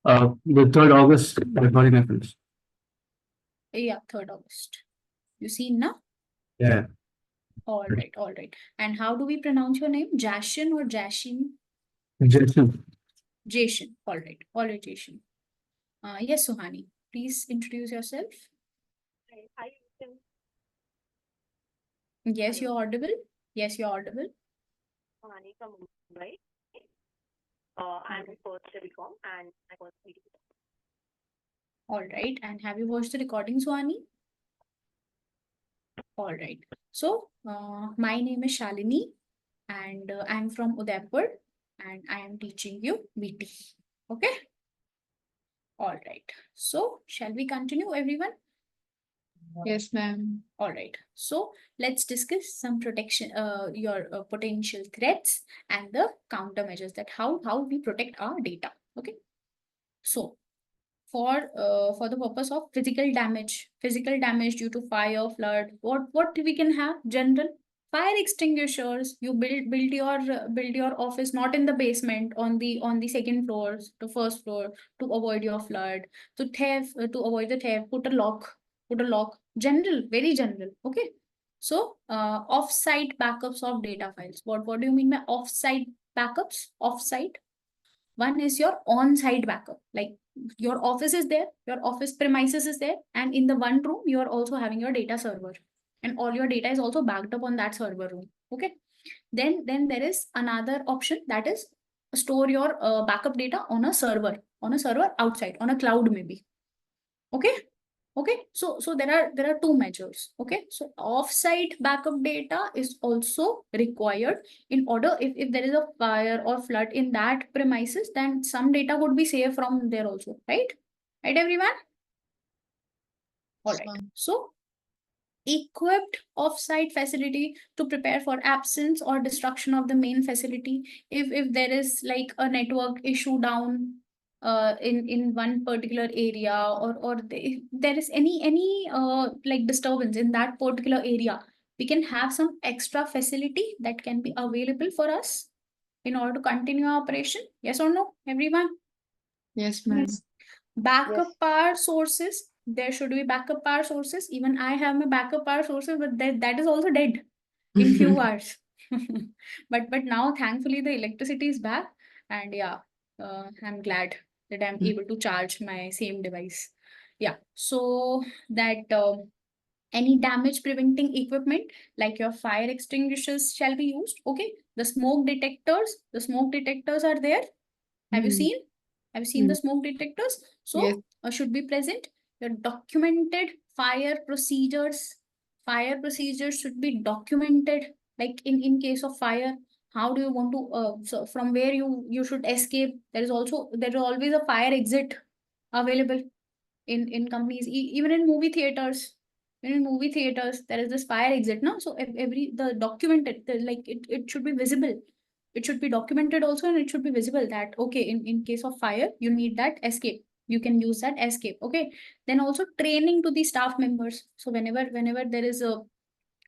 The 3rd August recording I finished. Yeah, 3rd August. You seen, na? Yeah. All right. And how do we pronounce your name? Jashin or Jashin? Jashin. Jashin. All right, Jashin. Yes, Suhani, please introduce yourself. Hi, Yes, Hello. you're audible. Yes, you're audible. Mani from Mumbai. I'm in first telecom and I was meeting. All right. And have you watched the recording, Suhani? All right. So, my name is Shalini, and I'm from Udaipur, and I am teaching you BT. Okay. All right. So, shall we continue, everyone? Yes, ma'am. All right. So, let's discuss some your potential threats and the countermeasures, that how we protect our data. Okay. So, for the purpose of physical damage due to fire, flood, what we can have? General fire extinguishers. You build your office not in the basement, on the second floor to first floor, to avoid your flood. To avoid the theft, put a lock. General, very general. Okay. So off-site backups of data files. What do you mean by off-site backups? Off-site, one is your on-site backup, like your office is there, your office premises is there, and in the one room you are also having your data server, and all your data is also backed up on that server room. Okay. Then there is another option, that is store your backup data on a server outside, on a cloud maybe. Okay. Okay, so there are two measures. Okay, so off-site backup data is also required in order, if there is a fire or flood in that premises, then some data would be saved from there also, right? Right, everyone? All right. So equipped off-site facility to prepare for absence or destruction of the main facility. If there is like a network issue down in one particular area, or if there is any like disturbance in that particular area, we can have some extra facility that can be available for us in order to continue our operation. Yes or no, everyone? Yes, ma'am. Backup power sources. There should be backup power sources. Even I have my backup power sources, but that is also dead in few hours. But now thankfully the electricity is back, and yeah, I'm glad that I'm able to charge my same device. Yeah, so that any damage preventing equipment like your fire extinguishers shall be used. Okay, the smoke detectors are there. Have you seen? Have you seen the smoke detectors? So Yes. should be present. Your documented fire procedures should be documented. Like in case of fire, how do you want to so from where you should escape? There is always a fire exit available in companies, even in movie theaters. Even in movie theaters, there is this fire exit. No, so every the documented, like it should be visible. It should be documented also, and it should be visible that okay, in case of fire you need that escape, you can use that escape. Okay. Then also training to the staff members. So whenever there is a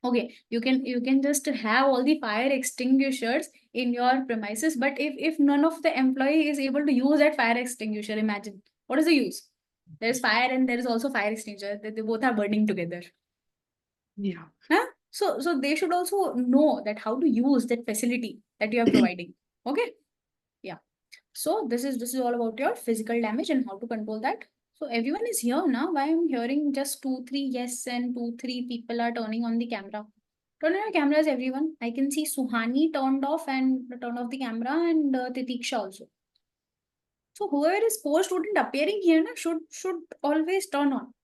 okay, you can just have all the fire extinguishers in your premises, but if none of the employee is able to use that fire extinguisher, imagine what is the use? There is fire and there is also fire extinguisher. They both are burning together. Yeah. Huh? So they should also know that how to use that facility that you are providing. Okay. Yeah. So this is all about your physical damage and how to control that. So everyone is here now. Why I'm hearing just 2-3 yes and 2-3 people are turning on the camera. Turn on your cameras, everyone. I can see Suhani turned off the camera, and Titiksha also. So whoever is poor student appearing here na, should always turn on.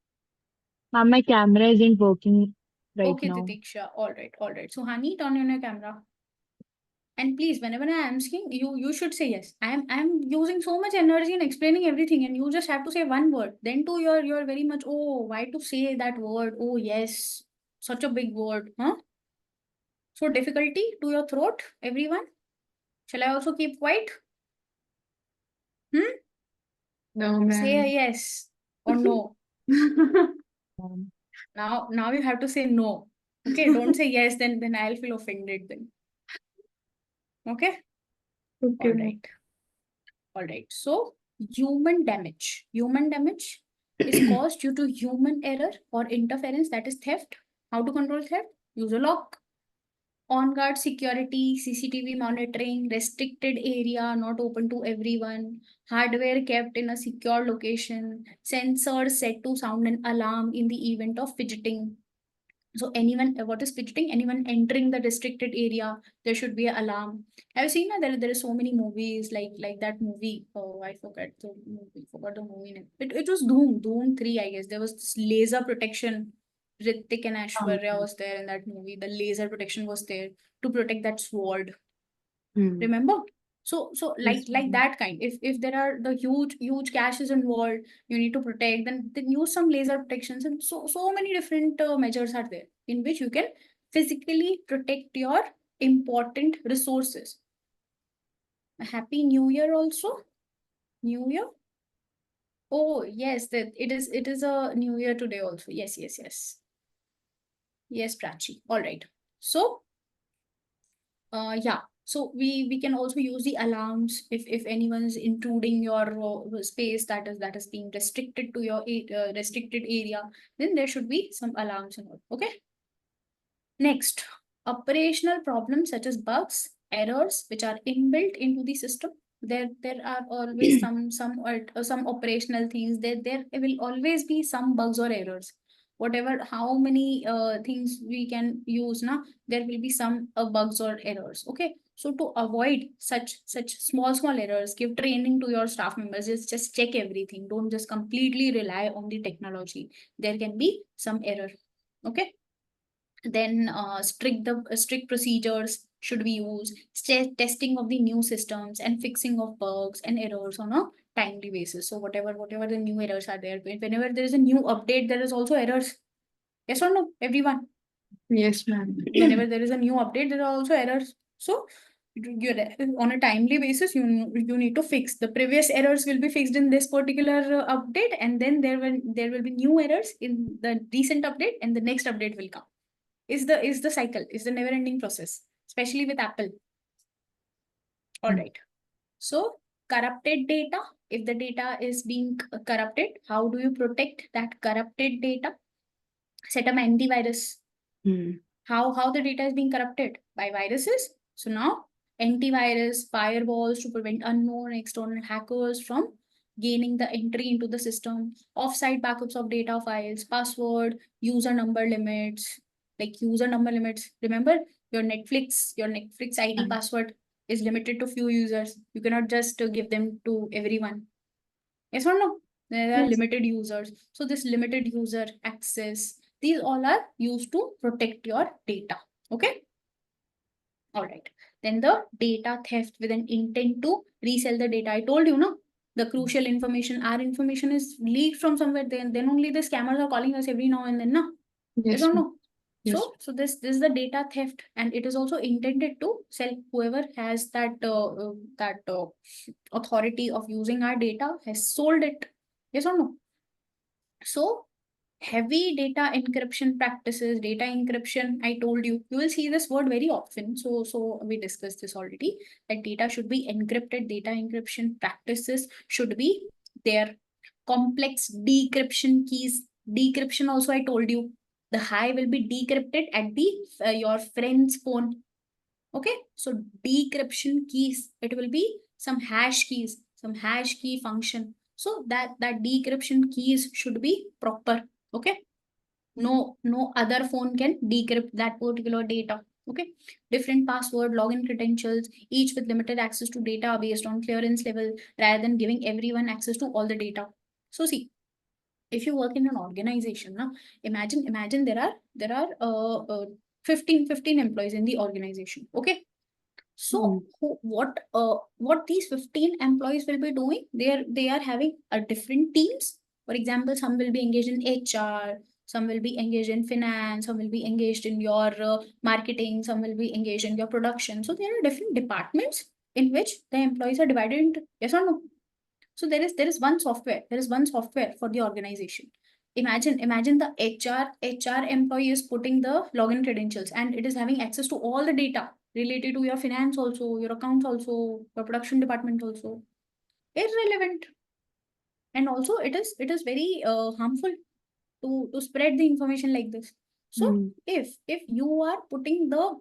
Ma'am, my camera isn't working right Okay, now. Titiksha. All right, all right. Suhani, turn on your camera. And please, whenever I am asking, you should say yes. I'm using so much energy in explaining everything, and you just have to say one word. Then too, you're very much, oh, why to say that word? Oh yes, such a big word, huh? So difficulty to your throat, everyone. Shall I also keep quiet? Hmm? No, Say a ma'am. yes or no. Um, Now you have to say no. Okay, don't say yes, then I'll feel offended then. Okay? Okay, All ma'am. right. All right. So human damage. Human damage is caused due to human error or interference, that is theft. How to control theft? Use a lock. On-guard security, CCTV monitoring, restricted area, not open to everyone, hardware kept in a secure location, sensors set to sound an alarm in the event of fidgeting. So anyone, what is fidgeting? Anyone entering the restricted area, there should be an alarm. I've seen that there are so many movies like that movie. Oh, I forgot the movie name. It was Doom 3, I guess. There was this laser protection. Ritik and Aishwarya was there in that movie. The laser protection was there to protect that sword. Remember? So like that kind. If there are the huge caches involved, you need to protect. Then use some laser protections, and so many different measures are there in which you can physically protect your important resources. A Happy New Year also. New Year. Oh yes, that it is a New Year today also. Yes. Yes, Prachi. All right. So yeah, so we can also use the alarms if anyone is intruding your space that is being restricted to your restricted area, then there should be some alarms and all. Okay. Next, operational problems such as bugs, errors which are inbuilt into the system. There are always some operational things. There will always be some bugs or errors. Whatever how many things we can use now, there will be some bugs or errors. Okay. So to avoid such small errors, give training to your staff members. Just check everything. Don't just completely rely on the technology. There can be some error. Okay. Then strict procedures should be used, testing of the new systems and fixing of bugs and errors on a timely basis. So whatever the new errors are there, whenever there is a new update, there is also errors. Yes or no, everyone? Yes, ma'am. Whenever there is a new update, there are also errors. So you're on a timely basis, you need to fix the previous errors. Will be fixed in this particular update, and then there will be new errors in the recent update, and the next update will come. Is the cycle, is the never ending process, especially with Apple. All right. So corrupted data, if the data is being corrupted, how do you protect that corrupted data? Set up antivirus. How the data is being corrupted? By viruses. So now antivirus, firewalls to prevent unknown external hackers from gaining the entry into the system, offsite backups of data files, password, user number limits, like user number limits. Remember your Netflix ID password is limited to few users. You cannot just give them to everyone. Yes or no? There are Yes. limited users. So this limited user access, these all are used to protect your data. Okay. All right. Then the data theft with an intent to resell the data. I told you, no? The crucial information, our information is leaked from somewhere. Then only the scammers are calling us every now and then, no? Yes or no? Yes. So this is the data theft, and it is also intended to sell. Whoever has that authority of using our data has sold it. Yes or no? So heavy data encryption practices, data encryption, I told you will see this word very often. So we discussed this already, that data should be encrypted. Data encryption practices should be there. Complex decryption keys. Decryption also, I told you, the high will be decrypted at the your friend's phone. Okay. So decryption keys, it will be some hash keys, some hash key function. So that decryption keys should be proper. Okay. No other phone can decrypt that particular data. Okay. Different password, login credentials, each with limited access to data based on clearance level, rather than giving everyone access to all the data. So see, if you work in an organization, now imagine there are 15 employees in the organization. Okay. So what these 15 employees will be doing, they are having a different teams. For example, some will be engaged in HR, some will be engaged in finance, some will be engaged in your marketing, some will be engaged in your production. So there are different departments in which the employees are divided into. Yes or no? So there is one software. There is one software for the organization. Imagine the HR employee is putting the login credentials, and it is having access to all the data related to your finance also, your accounts also, your production department also. Irrelevant. And also it is very harmful to spread the information like this. So if you are putting the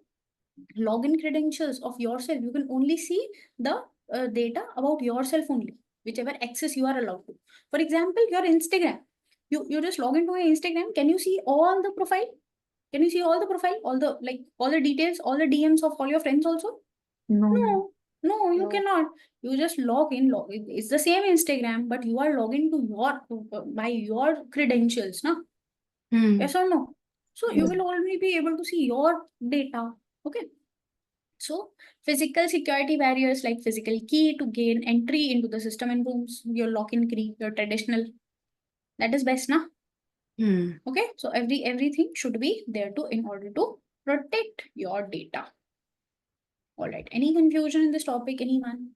login credentials of yourself. You can only see the data about yourself only, whichever access you are allowed to. For example, your Instagram. You just log into your Instagram. Can you see all the profile? Can you see all the profile, all the details, all the DMs of all your friends also? No. No, you No. cannot. You just log in. It's the same Instagram, but you are logging to by your credentials, no? Yes or no? So you will only be able to see your data. Okay. So physical security barriers like physical key to gain entry into the system and rooms, your lock-in key, your traditional. That is best, na? Okay. So everything should be there to in order to protect your data. All right. Any confusion in this topic? Anyone?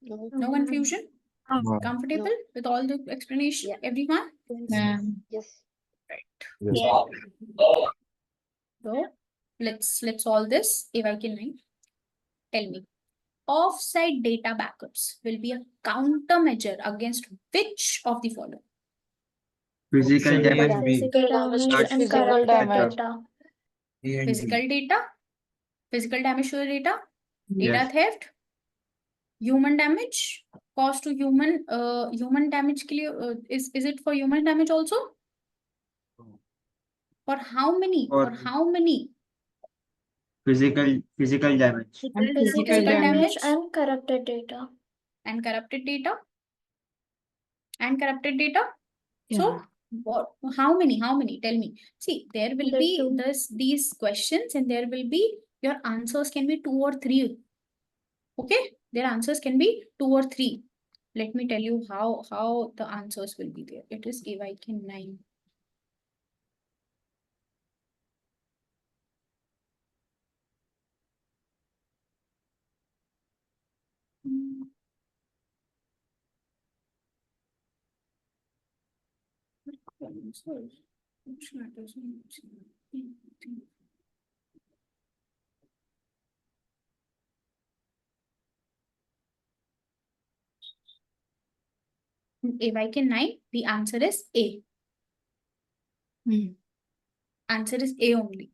No confusion? No. Comfortable with all the explanation? Everyone? Yeah. Yes. Yes. Yeah. So let's solve this. If I can tell me. Offsite data backups will be a countermeasure against which of the following? Physical damage will be Physical damage not and Physical corrupted damage. data. A and B. Physical data, physical damage to the data, data Yes. theft, human damage, cost to human damage के लिए, is it for human damage also? For how many? For For how many? physical damage. And Physical physical damage damage. and corrupted data. and corrupted data and corrupted data. Yeah. So what? How many? How many? Tell me. See, there will The be two. these questions, and there will be your answers can be 2 or 3. Okay, their answers can be 2 or 3. Let me tell you how the answers will be there. It is AYK 9. AYK 9, the answer is A. Answer is A only.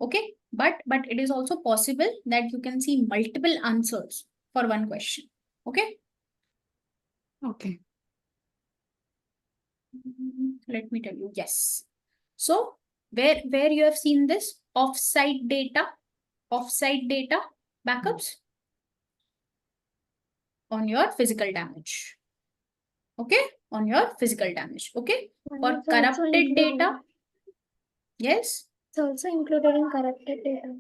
Okay, but it is also possible that you can see multiple answers for one question. Okay. Okay. Let me tell you. Yes. So where you have seen this offsite data backups on your physical damage. Okay, on your physical damage. Okay, for It's also corrupted included. data. Yes. It's also included in corrupted data.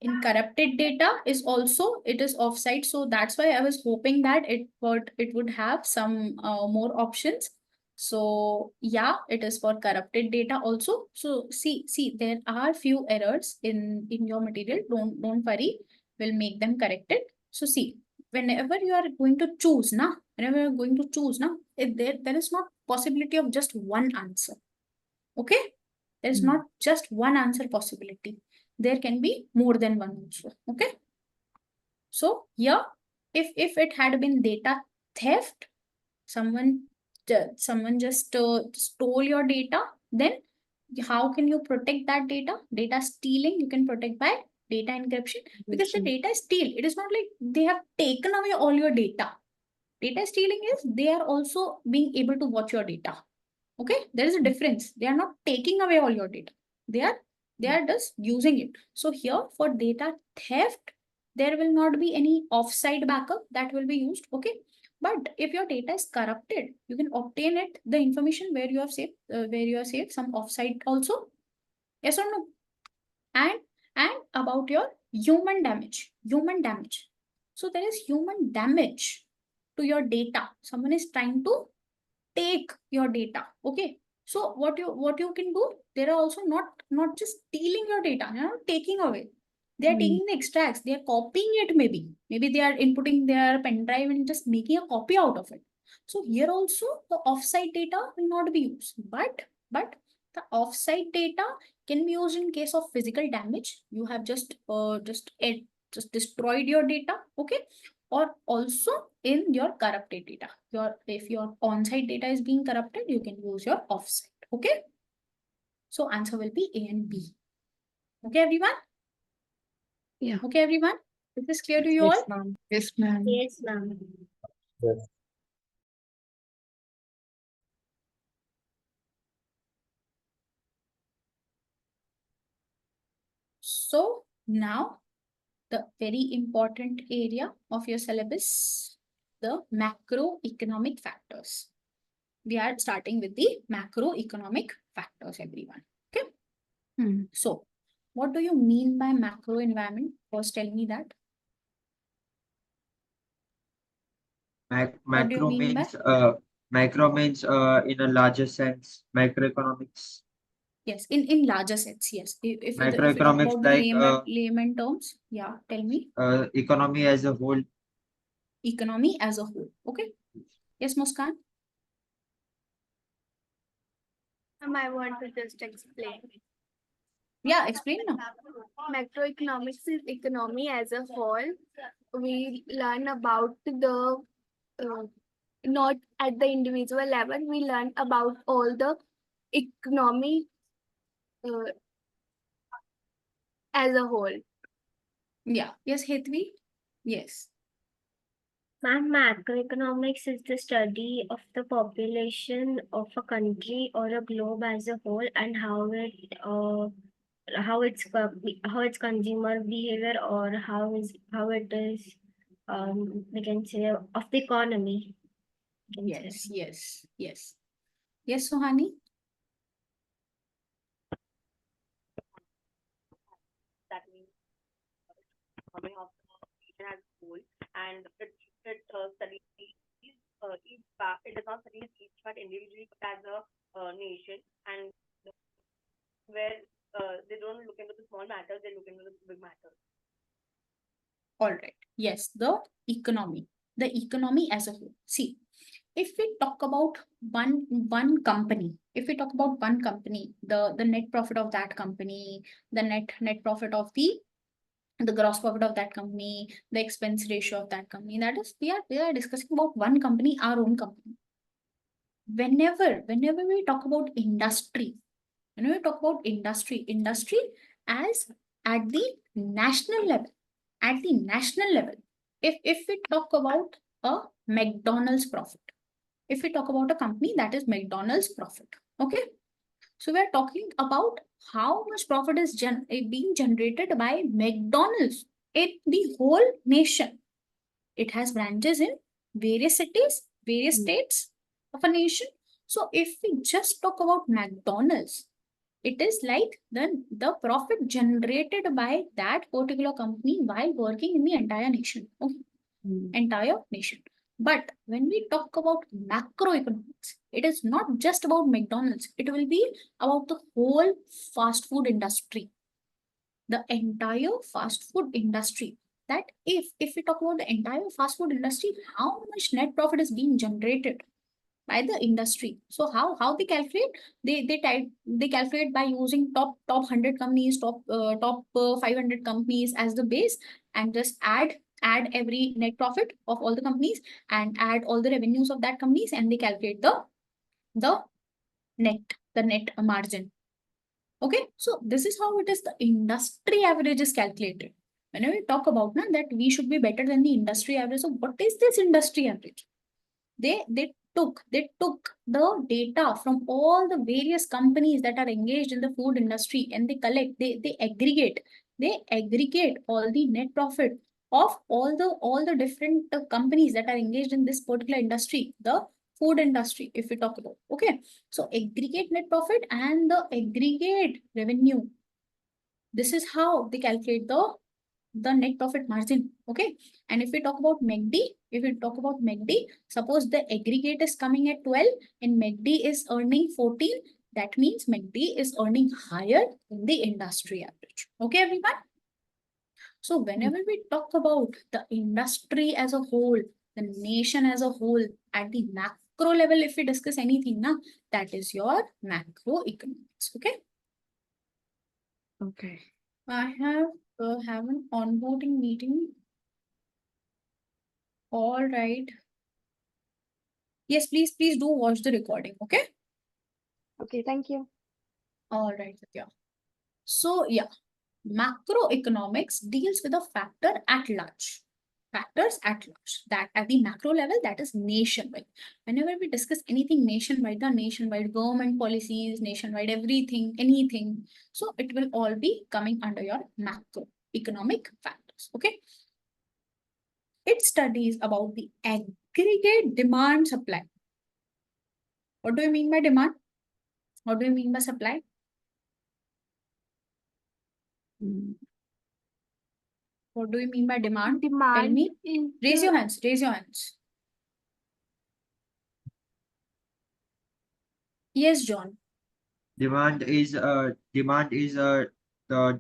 In corrupted data is also it is offsite, so that's why I was hoping that it would have some more options. So yeah, it is for corrupted data also. So see there are few errors in your material. Don't worry, we'll make them corrected. So see, whenever you are going to choose there is not possibility of just one answer. Okay, there is not just one answer possibility. There can be more than one also. Okay. So here, if it had been data theft, someone just stole your data, then how can you protect that data? Data stealing, you can protect by data encryption, because the data is steal. It is not like they have taken away all your data. Data stealing is they are also being able to watch your data. Okay, there is a difference. They are not taking away all your data. They are just using it. So here for data theft, there will not be any offsite backup that will be used. Okay, but if your data is corrupted, you can obtain it, the information where you have saved some offsite also. Yes or no? And about your human damage. So there is human damage to your data. Someone is trying to take your data. Okay, so what you can do, they are also not just stealing your data, they are not taking away, they are taking the extracts, they are copying it. Maybe they are inputting their pen drive and just making a copy out of it. So here also the offsite data will not be used, but the offsite data can be used in case of physical damage. You have just destroyed your data. Okay, or also in your corrupted data. If your on-site data is being corrupted, you can use your offsite. Okay, so answer will be A and B. Okay, everyone? Yeah. Okay, everyone? Is this clear to you all? ma'am. Yes, ma'am. Yes, ma'am. Yes. So now the very important area of your syllabus, the macroeconomic factors. We are starting with the macroeconomic factors, everyone. Okay. Hmm. So what do you mean by macro environment? First, tell me that. What do you Macro mean by? means in a larger sense, macroeconomics. Yes, in larger sense, yes. If we talk Macroeconomics about the like layman terms, yeah, tell me. economy as a whole. Economy as a whole. Okay. Yes, Muskan? I want to just explain. Yeah, explain now. Macroeconomics is economy as a whole. We learn about the not at the individual level. We learn about all the economy uh, as a whole. Yeah. Yes, Hetvi? Yes. Ma'am, macroeconomics is the study of the population of a country or a globe as a whole and how its consumer behavior or how it is we can say of the economy. we can say. Yes. Yes, Sohani? That means economy of the region as a whole, and it studies each part. It does not study each part individually, but as a nation, and where they don't look into the small matters, they look into the big matters. All right. Yes, the economy as a whole. See, if we talk about one company, the net profit of that company, the net profit of the gross profit of that company, the expense ratio of that company, that is, we are discussing about one company, our own company. Whenever we talk about industry, industry as at the national level, if we talk about a McDonald's profit, if we talk about a company that is McDonald's profit, okay, so we are talking about how much profit is being generated by McDonald's in the whole nation. It has branches in various cities, various states of a nation. So if we just talk about McDonald's, it is like the profit generated by that particular company while working in the entire nation. Okay? Entire nation. But when we talk about macroeconomics, it is not just about McDonald's. It will be about the whole fast food industry. The entire fast food industry. That if we talk about the entire fast food industry, how much net profit is being generated by the industry. So how they calculate? They calculate by using top 100 companies, top 500 companies as the base, and just add every net profit of all the companies and add all the revenues of that companies, and they calculate the net margin. Okay, so this is how it is. The industry average is calculated. Whenever we talk about that we should be better than the industry average. So what is this industry average? They took the data from all the various companies that are engaged in the food industry, and they aggregate all the net profit of all the different companies that are engaged in this particular industry, the food industry, if we talk about. Okay, so aggregate net profit and the aggregate revenue, this is how they calculate the net profit margin. Okay, and if we talk about MACD, suppose the aggregate is coming at 12 and MACD is earning 14, that means MACD is earning higher than the industry average. Okay, everyone? So whenever we talk about the industry as a whole, the nation as a whole, at the macro level, if we discuss anything, that is your macroeconomics. Okay. Okay. I have an onboarding meeting. All right. Yes, please do watch the recording. Okay. Okay, thank you. All right, Satya. So yeah. Macroeconomics deals with a factor at large. Factors at large. That at the macro level, that is nationwide. Whenever we discuss anything nationwide, the nationwide government policies, nationwide everything, anything. So it will all be coming under your macroeconomic factors. Okay. It studies about the aggregate demand supply. What do you mean by demand? What do you mean by supply? What do you mean by demand? Tell Demand me. is Raise the your hands. Raise your hands. Yes, John. Demand is the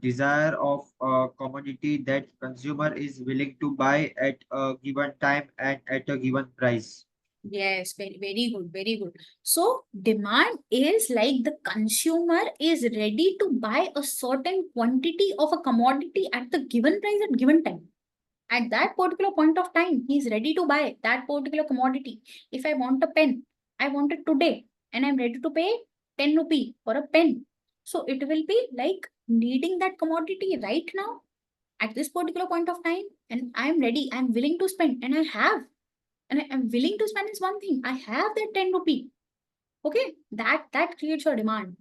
desire of a commodity that consumer is willing to buy at a given time and at a given price. Yes, very good, very good. So demand is like the consumer is ready to buy a certain quantity of a commodity at the given price at given time. At that particular point of time, he is ready to buy that particular commodity. If I want a pen, I want it today, and I'm ready to pay 10 rupee for a pen. So it will be like needing that commodity right now at this particular point of time, and I'm ready, I'm willing to spend, and I have. And I'm willing to spend is one thing. I have that 10 rupee. Okay, that creates a demand.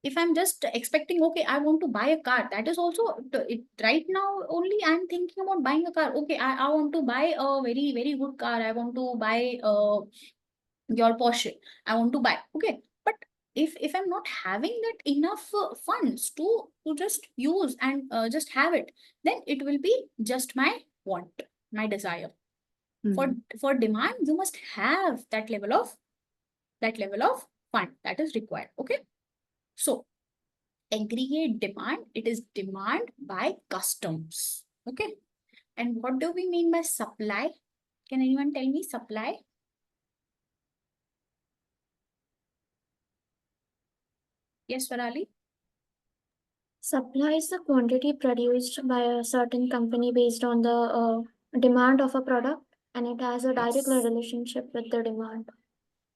If I'm just expecting, okay, I want to buy a car, that is also right now only I'm thinking about buying a car. Okay, I want to buy a very good car. I want to buy your Porsche. I want to buy. Okay, but if I'm not having that enough funds to just use and just have it, then it will be just my want, my desire. For demand, you must have that level of fund that is required. Okay, so aggregate demand, it is demand by customs. Okay, and what do we mean by supply? Can anyone tell me supply? Yes, Farali. Supply is the quantity produced by a certain company based on the demand of a product, and it has a direct Yes. relationship with the demand.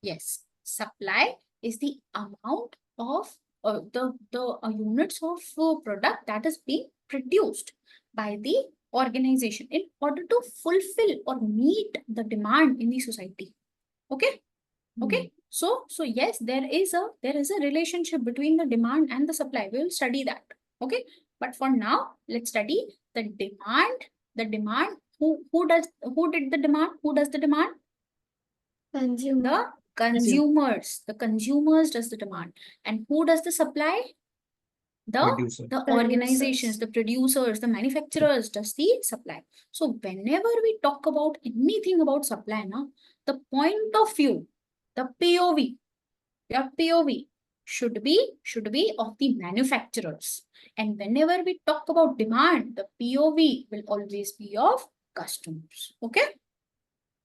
Yes, supply is the amount of the units of product that is being produced by the organization in order to fulfill or meet the demand in the society. Okay. Okay, so yes, there is a relationship between the demand and the supply. We will study that. Okay, but for now, let's study the demand. The demand. Who did the demand? Who does the demand? Consumer. The consumers. The consumers does the demand. And who does the supply? Producer. The organizations, the producers, the manufacturers does the supply. So whenever we talk about anything about supply, now the point of view, the POV, your POV should be of the manufacturers. And whenever we talk about demand, the POV will always be of customers. Okay?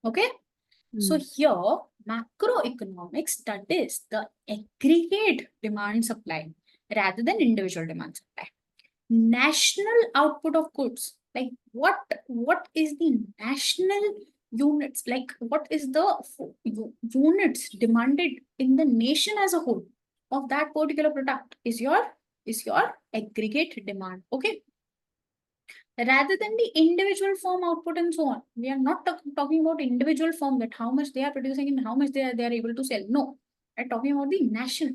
Okay? So here, macroeconomics studies the aggregate demand supply rather than individual demand supply. National output of goods, like what is the national units, like what is the units demanded in the nation as a whole of that particular product is your aggregate demand. Okay, rather than the individual firm output and so on. We are not talking about individual firm, that how much they are producing and how much they are able to sell. No, we're talking about the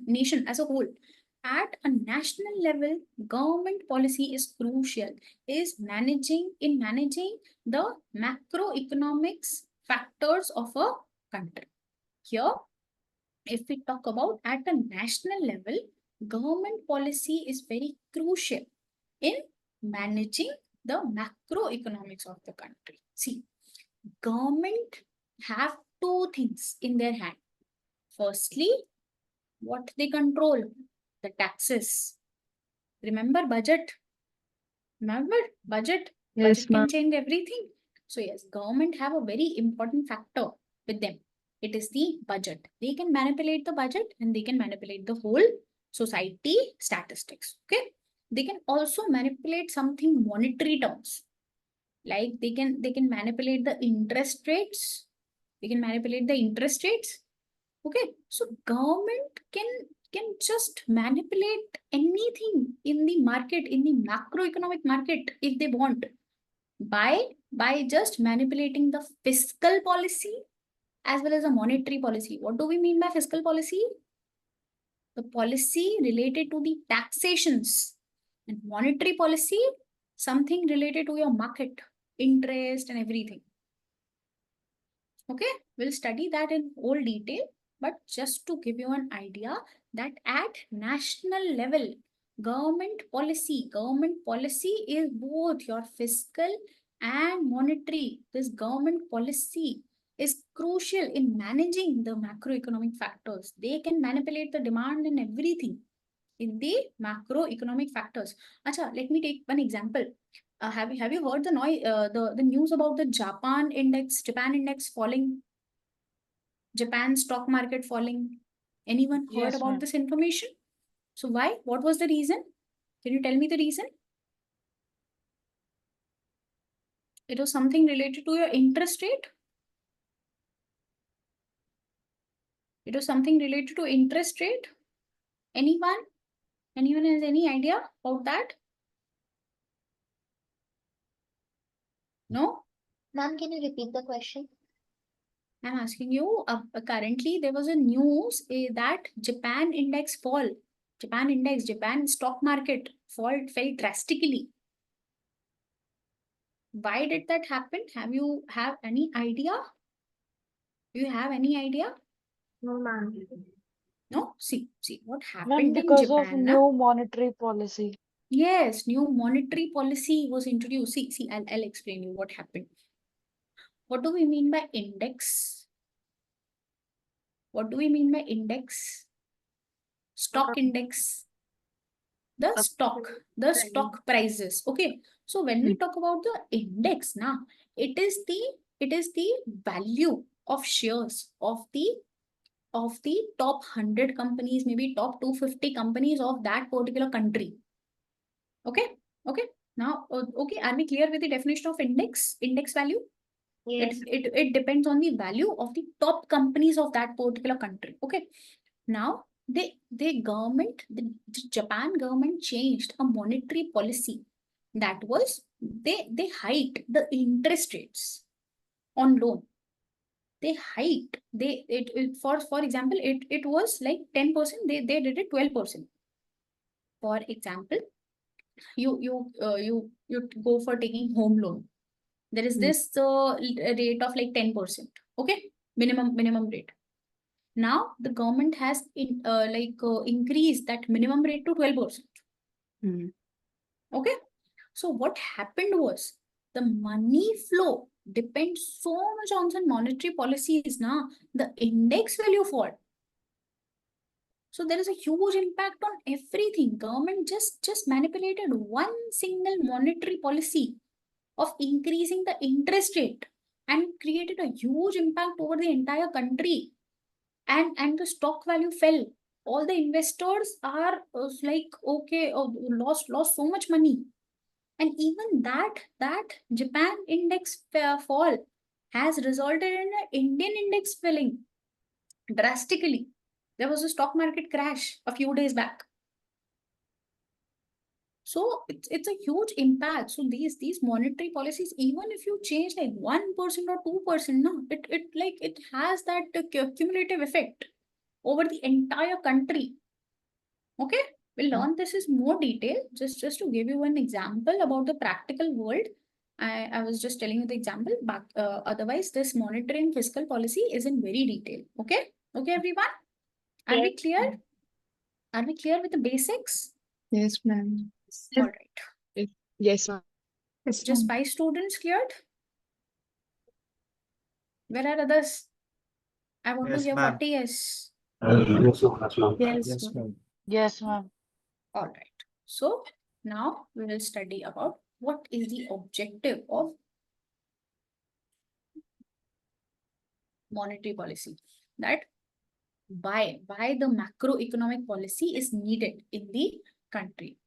nation as a whole. At a national level, government policy is crucial, is managing the macroeconomics factors of a country. Here, if we talk about at a national level, government policy is very crucial in managing the macroeconomics of the country. See, government have two things in their hand. Firstly, what they control, the taxes. Remember budget? Remember budget? Yes, Budget can ma'am. change everything. So yes, government have a very important factor with them. It is the budget. They can manipulate the budget and they can manipulate the whole society statistics. Okay. They can also manipulate something monetary terms. Like they can manipulate the interest rates. They can manipulate the interest rates. Okay. So government can just manipulate anything in the market, in the macroeconomic market, if they want, by just manipulating the fiscal policy as well as a monetary policy. What do we mean by fiscal policy? The policy related to the taxations, and monetary policy, something related to your market, interest and everything. Okay, we'll study that in all detail, but just to give you an idea that at national level, government policy is both your fiscal and monetary. This government policy is crucial in managing the macroeconomic factors. They can manipulate the demand and everything in the macroeconomic factors. Acha, let me take one example. Have you heard the news about the Japan index falling, Japan stock market falling? Anyone heard Yes, about ma'am. this information? So why? What was the reason? Can you tell me the reason? It was something related to your interest rate. It was something related to interest rate. Anyone? Anyone has any idea about that? No? Ma'am, can you repeat the question? I'm asking you, currently there was a news that Japan stock market fell drastically. Why did that happen? Have you have any idea? Do you have any idea? No, ma'am. No? See what Ma'am, happened in because of Japan, na? new monetary policy. Yes, new monetary policy was introduced. See, I'll explain you what happened. What do we mean by index? What do we mean by index? Stock index. The stock prices. Okay. So when we talk about the index, now it is the value of shares of the top 100 companies, maybe top 250 companies of that particular country. Okay. Okay. Now, okay, are we clear with the definition of index value? Yes. It depends on the value of the top companies of that particular country. Okay. Now, the Japan government changed a monetary policy that was they hiked the interest rates on loan. They hiked for example, it was like 10%, they did it 12%. For example, you go for taking home loan. There is this rate of like 10%. Okay, minimum rate. Now the government has increased that minimum rate to 12%. Okay, so what happened was the money flow depends so much on some monetary policies. Now the index value fall. So there is a huge impact on everything. Government just manipulated one single monetary policy of increasing the interest rate and created a huge impact over the entire country. And the stock value fell. All the investors are like, okay, lost so much money. And even that Japan index fall has resulted in an Indian index falling drastically. There was a stock market crash a few days back. So it's a huge impact. So these monetary policies, even if you change like 1% or 2%, no, it has that cumulative effect over the entire country. Okay, we'll learn this is more detail. Just to give you an example about the practical world, I was just telling you the example, but otherwise this monetary and fiscal policy is in very detail. Okay, everyone, are we clear? Are we clear with the basics? Yes, ma'am. All right. Yes, ma'am. Just 5 students cleared. Where are others? I want to Yes, hear ma'am. 40 yes. Yes, ma'am. Yes, ma'am. All right. So now we will study about what is the objective of monetary policy. That why the macroeconomic policy is needed in the country.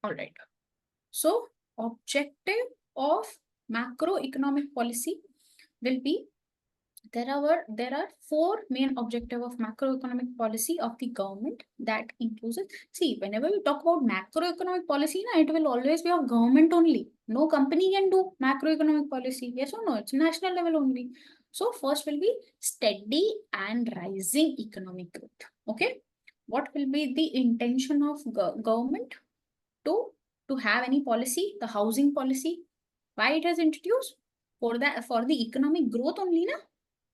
All right. So objective of macroeconomic policy. will be there are four main objectives of macroeconomic policy of the government that includes it. See, whenever we talk about macroeconomic policy, it will always be of government only. No company can do macroeconomic policy. Yes or no? It's national level only. So first will be steady and rising economic growth. Okay. What will be the intention of government to have any policy? The housing policy. Why it has introduced? For the economic growth only, na?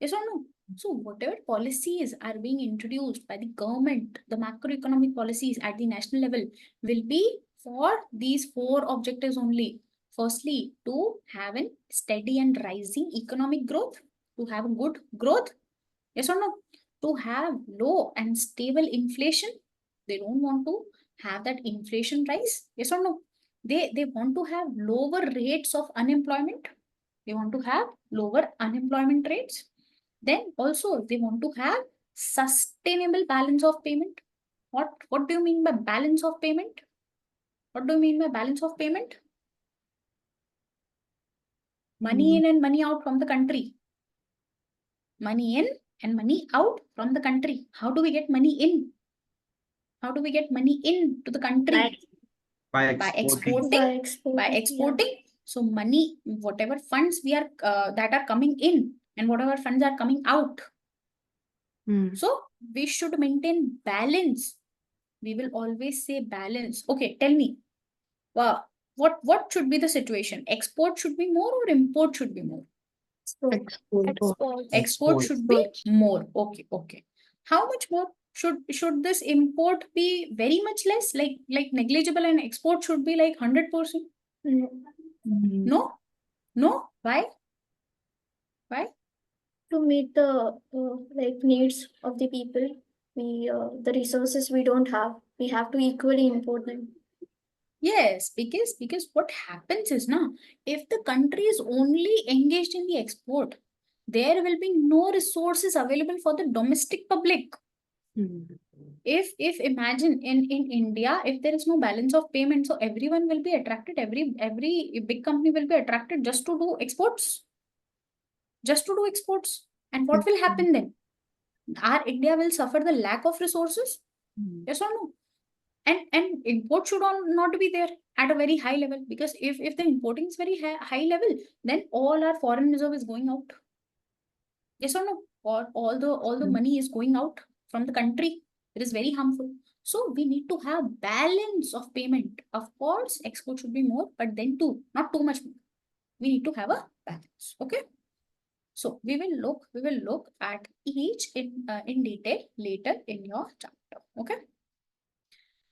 Yes or no? So whatever policies are being introduced by the government, the macroeconomic policies at the national level will be for these four objectives only. Firstly, to have a steady and rising economic growth, to have a good growth. Yes or no? To have low and stable inflation. They don't want to have that inflation rise. Yes or no? They want to have lower rates of unemployment. They want to have lower unemployment rates. Then also they want to have sustainable balance of payment. What do you mean by balance of payment? What do you mean by balance of payment? Money in and money out from the country. Money in and money out from the country. How do we get money in? How do we get money in to the country? By By exporting. exporting. So money, whatever funds we are that are coming in and whatever funds are coming out. So we should maintain balance. We will always say balance. Okay, tell me, what should be the situation? Export should be more or import should be more? Export should be more. Okay. How much more? Should this import be very much less, like negligible, and export should be like 100%? No. Why? To meet the like needs of the people, the resources we don't have, we have to equally import them. Yes, because what happens is now, if the country is only engaged in the export, there will be no resources available for the domestic public. If imagine in India, if there is no balance of payment, so everyone will be attracted, every big company will be attracted just to do exports. And what will happen then? Our India will suffer the lack of resources. Yes or no? And import should not be there at a very high level, because if the importing is very high level, then all our foreign reserve is going out. Yes or no? Or all the money is going out from the country. It is very harmful. So we need to have balance of payment. Of course, export should be more, but then too, not too much more. We need to have a balance. Okay. So we will look at each in detail later in your chapter. Okay.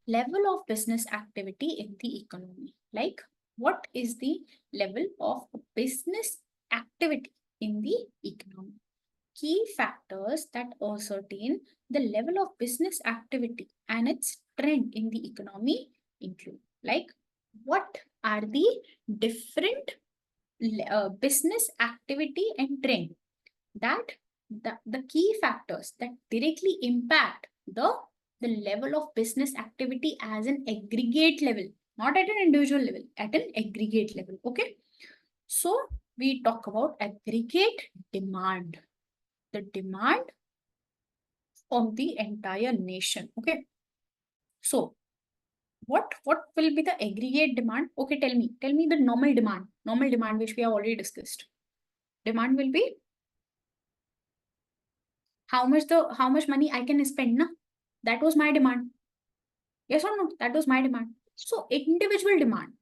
Level of business activity in the economy. Like, what is the level of business activity in the economy? Key factors that ascertain the level of business activity and its trend in the economy include, like, what are the different business activity and trend, that the key factors that directly impact the level of business activity as an aggregate level, not at an individual level, at an aggregate level. Okay. So we talk about aggregate demand, the demand of the entire nation. Okay. So what will be the aggregate demand? Okay, tell me the normal demand which we have already discussed. Demand will be how much money I can spend, na? That was my demand. Yes or no? That was my demand. So individual demand,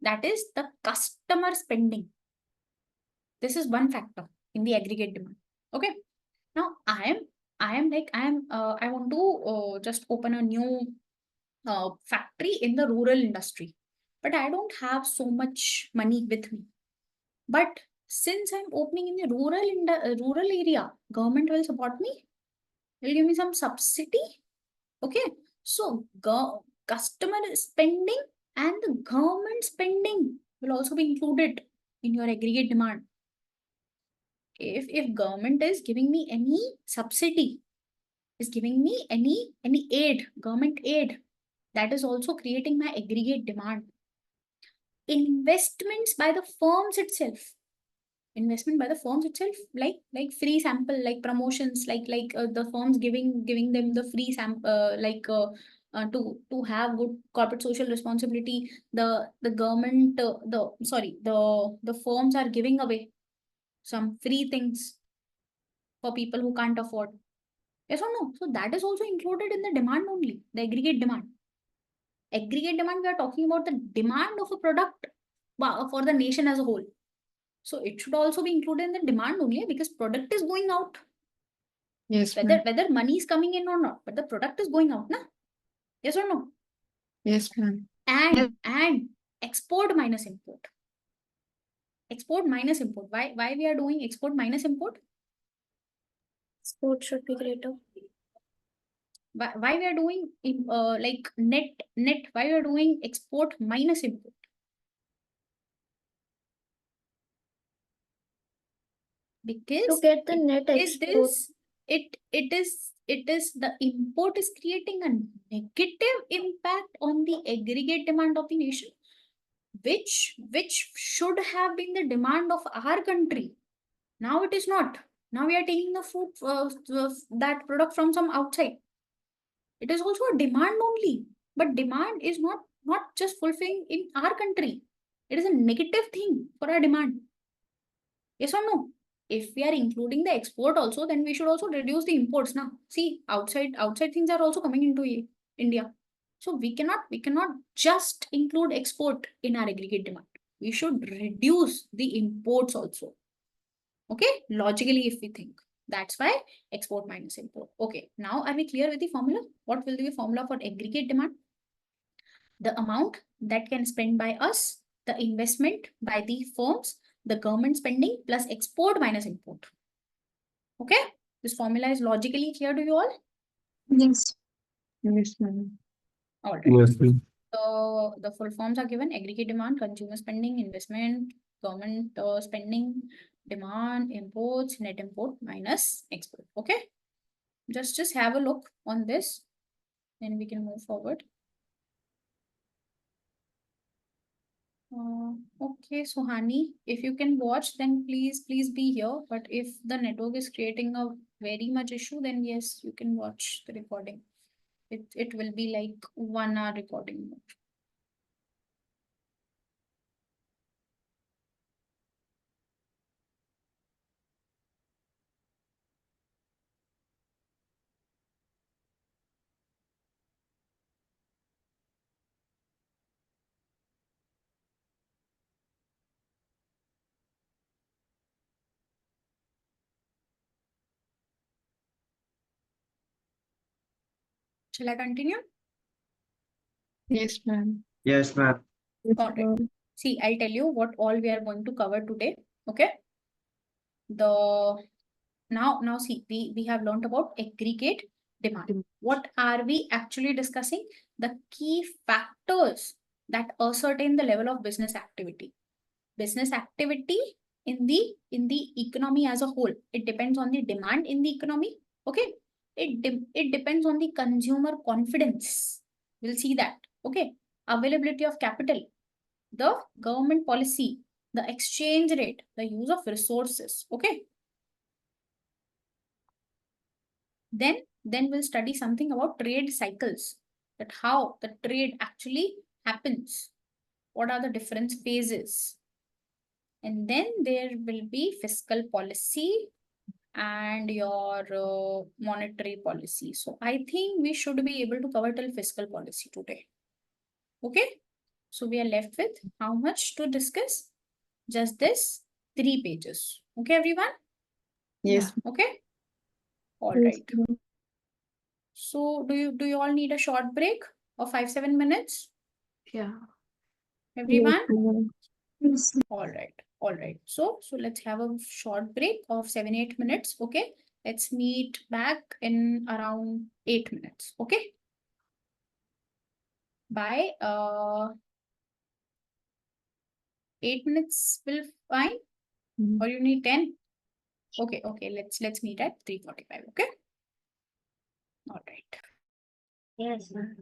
that is the customer spending. This is one factor in the aggregate demand. Okay. Now I want to just open a new factory in the rural industry, but I don't have so much money with me. But since I'm opening in the rural area, government will support me. Will give me some subsidy. Okay. So customer spending and the government spending will also be included in your aggregate demand. If government is giving me any subsidy, is giving me any aid, government aid, that is also creating my aggregate demand. Investments by the firms itself. Investment by the firms itself, like free sample, like promotions, like the firms giving them the free sample, to have good corporate social responsibility. The government, the firms are giving away some free things for people who can't afford. Yes or no? So that is also included in the demand only, the aggregate demand. Aggregate demand, we are talking about the demand of a product for the nation as a whole. So it should also be included in the demand only, because product is going out. Yes, Whether money is coming in or not, but the product is going out, na? Yes or no? Yes, ma'am. And export minus import. Export minus import. Why we are doing export minus import? Export should be greater. Why we are doing like net? Why we are doing export minus import? Because To get the net export. it is the import is creating a negative impact on the aggregate demand of the nation, which should have been the demand of our country. Now it is not. Now we are taking the food, that product from some outside. It is also a demand only, but demand is not just fulfilling in our country. It is a negative thing for our demand. Yes or no? If we are including the export also, then we should also reduce the imports now. See, outside things are also coming into India. So we cannot just include export in our aggregate demand. We should reduce the imports also. Okay, logically, if we think. That's why export minus import. Okay, now are we clear with the formula? What will be the formula for aggregate demand? The amount that can spend by us, the investment by the firms, the government spending plus export minus import. Okay, this formula is logically clear to you all? Yes. Yes, ma'am. All right. Yes, ma'am. So the full forms are given: aggregate demand, consumer spending, investment, government spending, demand, imports, net import minus export. Okay, just have a look on this, then we can move forward. Okay, so Hani, if you can watch, then please be here. But if the network is creating a very much issue, then yes, you can watch the recording. It will be like 1 hour recording mode. Shall I continue? Yes, ma'am. Yes, ma'am. All right. See, I'll tell you what all we are going to cover today. Okay. Now see, we have learned about aggregate demand. What are we actually discussing? The key factors that ascertain the level of business activity. Business activity in the economy as a whole. It depends on the demand in the economy. Okay. It depends on the consumer confidence. We'll see that. Okay. Availability of capital, the government policy, the exchange rate, the use of resources. Okay. Then we'll study something about trade cycles, that how the trade actually happens. What are the different phases? And then there will be fiscal policy and your monetary policy. So I think we should be able to cover till fiscal policy today. Okay. So we are left with how much to discuss? Just this 3 pages. Okay, everyone? Yes. Okay. All Yes, right. ma'am. So do you all need a short break of 5-7 minutes? Yeah. Everyone? Yes, ma'am. All right. All right. So let's have a short break of 7-8 minutes. Okay. Let's meet back in around 8 minutes. Okay. Bye. 8 minutes will fine, or you need 10? Okay. Okay. Let's meet at 3:45. Okay. All right. Yes, ma'am.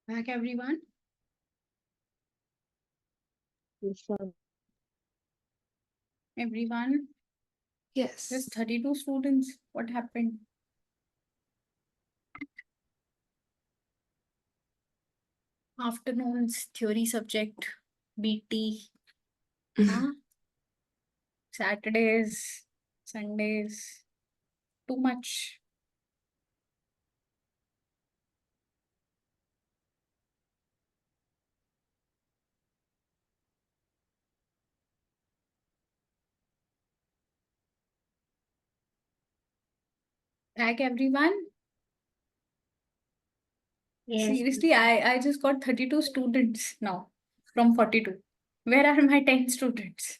Back everyone. Yes, sir. Everyone. Yes. There's 32 students. What happened? Afternoons, theory subject, BT. Huh? Saturdays, Sundays. Too much. Back everyone. Yes. Seriously, I just got 32 students now from 42. Where are my 10 students?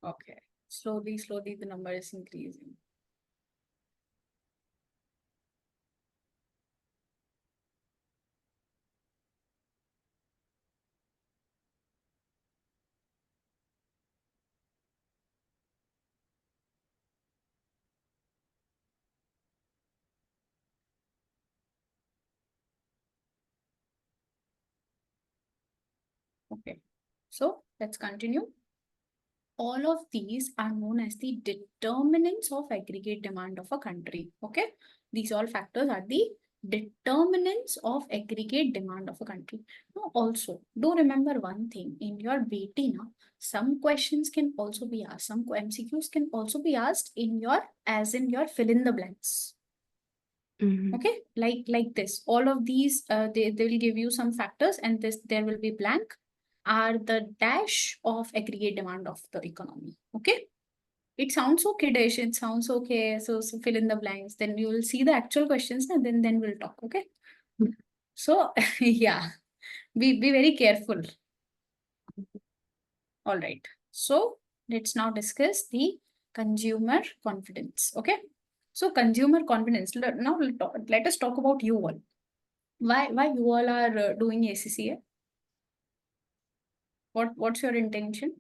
Okay. Slowly, slowly the number is increasing. Okay. So let's continue. All of these are known as the determinants of aggregate demand of a country. Okay. These all factors are the determinants of aggregate demand of a country. Now, also, do remember one thing in your BT now, some questions can also be asked, some MCQs can also be asked in your, as in your fill in the blanks. Okay, like this. All of these, they will give you some factors, and this there will be blank are the dash of aggregate demand of the economy. Okay, it sounds so kiddish. It sounds okay. So fill in the blanks. Then you will see the actual questions, and then we'll talk. Okay. So yeah, be very careful. All right. So let's now discuss the consumer confidence. Okay. So consumer confidence. Now let us talk about you all. Why you all are doing ACCA? What's your intention?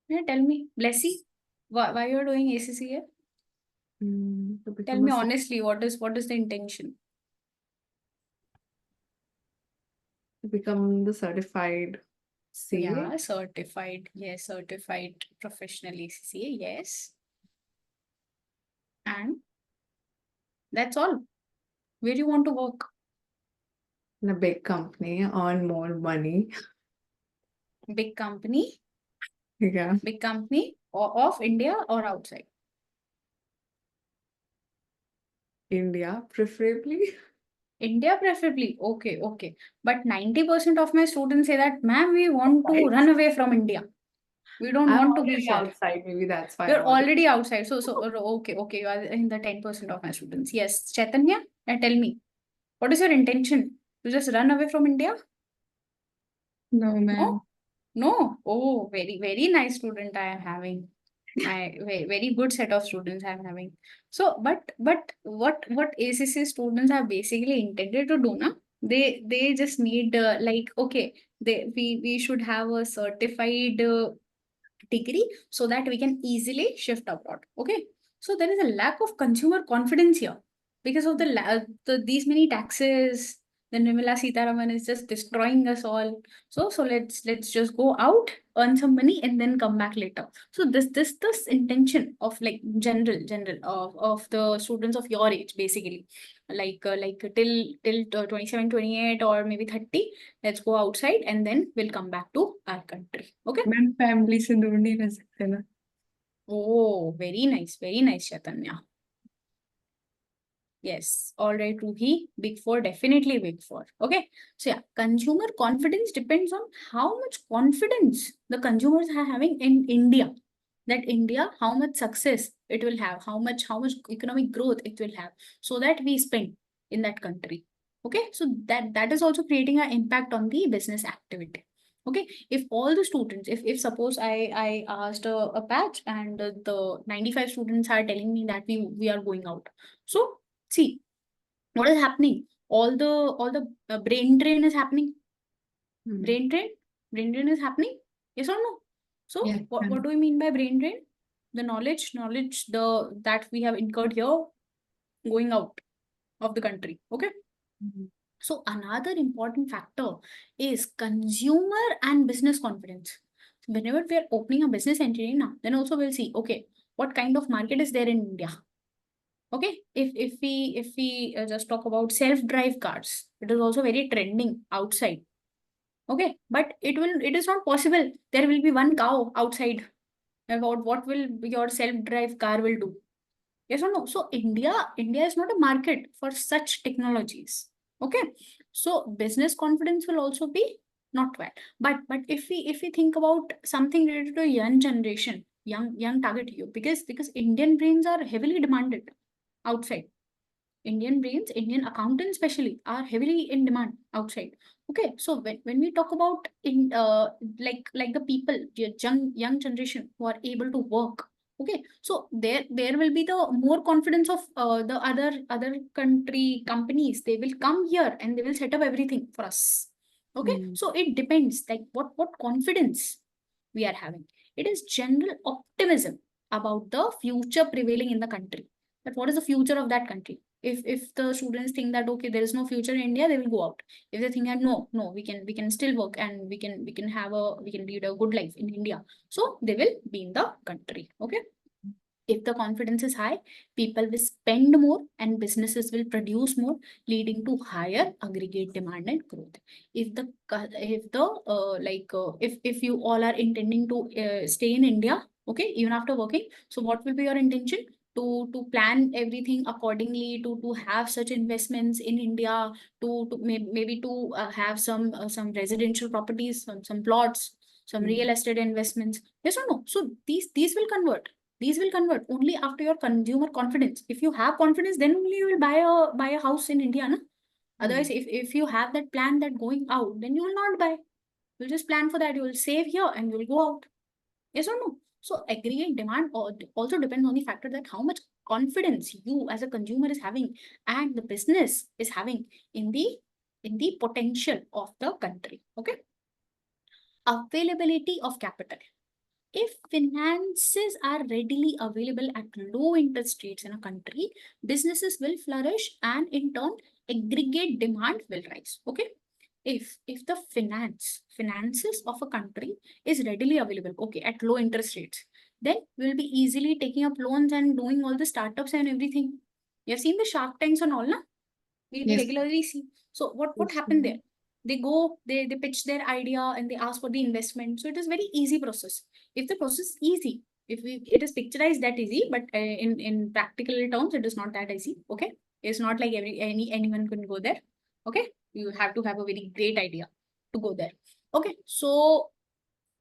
Yeah, tell me, Blessy. Why you're doing ACCA? Tell me honestly, what is the intention? Become the certified CA. Yeah, certified. Yes, certified professional ACCA. Yes. And that's all. Where do you want to work? In a big company, earn more money. Big company? Yeah. Big company of India or outside? India, preferably. India preferably. Okay, okay. But 90% of my students say that, ma'am, we want to Right. run away from India. We don't I'm want to be already here. outside, maybe that's why. You're I'm already- already outside. So okay, okay. You are in the 10% of my students. Yes. Chaitanya, tell me, what is your intention? To just run away from India? No, ma'am. No? No. Oh, very, very nice student I am having. Very good set of students I'm having. So, but what ACC students are basically intended to do, na? They just need like, okay, we should have a certified degree so that we can easily shift abroad. Okay, so there is a lack of consumer confidence here because of these many taxes. Then Nirmala Sitaraman is just destroying us all. So let's just go out, earn some money, and then come back later. So this intention of like general of the students of your age basically, like till 27, 28 or maybe 30. Let's go outside and then we'll come back to our country. Okay. Ma'am family से दूर नहीं रह सकते ना. Oh, very nice, Chaitanya. Yes, all right, Ruhi. Big Four, definitely Big Four. Okay, so yeah, consumer confidence depends on how much confidence the consumers are having in India. That India, how much success it will have, how much economic growth it will have, so that we spend in that country. Okay, so that is also creating an impact on the business activity. Okay, if all the students, if suppose I asked a batch and the 95 students are telling me that we are going out. So see, what is happening? All the brain drain is happening. Brain drain is happening. Yes or no? So Yeah, what do we mean by brain drain? The knowledge that we have incurred here going out of the country. Okay. So another important factor is consumer and business confidence. Whenever we are opening a business entity now, then also we'll see, okay, what kind of market is there in India? Okay, if we just talk about self-drive cars, it is also very trending outside. Okay, but it is not possible. There will be one cow outside. About what will your self-drive car will do? Yes or no? So India is not a market for such technologies. Okay, so business confidence will also be not well. But if we think about something related to young generation, young target youth, because Indian brains are heavily demanded outside. Indian brains, Indian accountants especially, are heavily in demand outside. Okay, so when we talk about in like the people, young generation who are able to work, okay, so there will be the more confidence of the other country companies. They will come here and they will set up everything for us. Okay, so it depends like what confidence we are having. It is general optimism about the future prevailing in the country. But what is the future of that country? If the students think that okay, there is no future in India, they will go out. If they think that no, we can still work and we can lead a good life in India, so they will be in the country. Okay. If the confidence is high, people will spend more and businesses will produce more, leading to higher aggregate demand and growth. If you all are intending to stay in India, okay, even after working, so what will be your intention? To plan everything accordingly, to have such investments in India, to maybe to have some residential properties, some plots, some real estate investments. Yes or no? So these will convert. These will convert only after your consumer confidence. If you have confidence, then only you will buy a house in India, na? Otherwise, if you have that plan that going out, then you will not buy. You'll just plan for that. You will save here and you will go out. Yes or no? So aggregate demand also depends on the factor that how much confidence you as a consumer is having and the business is having in the potential of the country. Okay. Availability of capital. If finances are readily available at low interest rates in a country, businesses will flourish and in turn aggregate demand will rise. Okay. If the finances of a country is readily available, okay, at low interest rates, then we'll be easily taking up loans and doing all the startups and everything. You have seen the Shark Tanks and all, na? We Yes. regularly see. So what happened there? They go, they pitch their idea and they ask for the investment. So it is very easy process. If the process is easy, it is picturized that easy, but in practical terms, it is not that easy. Okay, it's not like anyone can go there. Okay, you have to have a very great idea to go there. Okay, so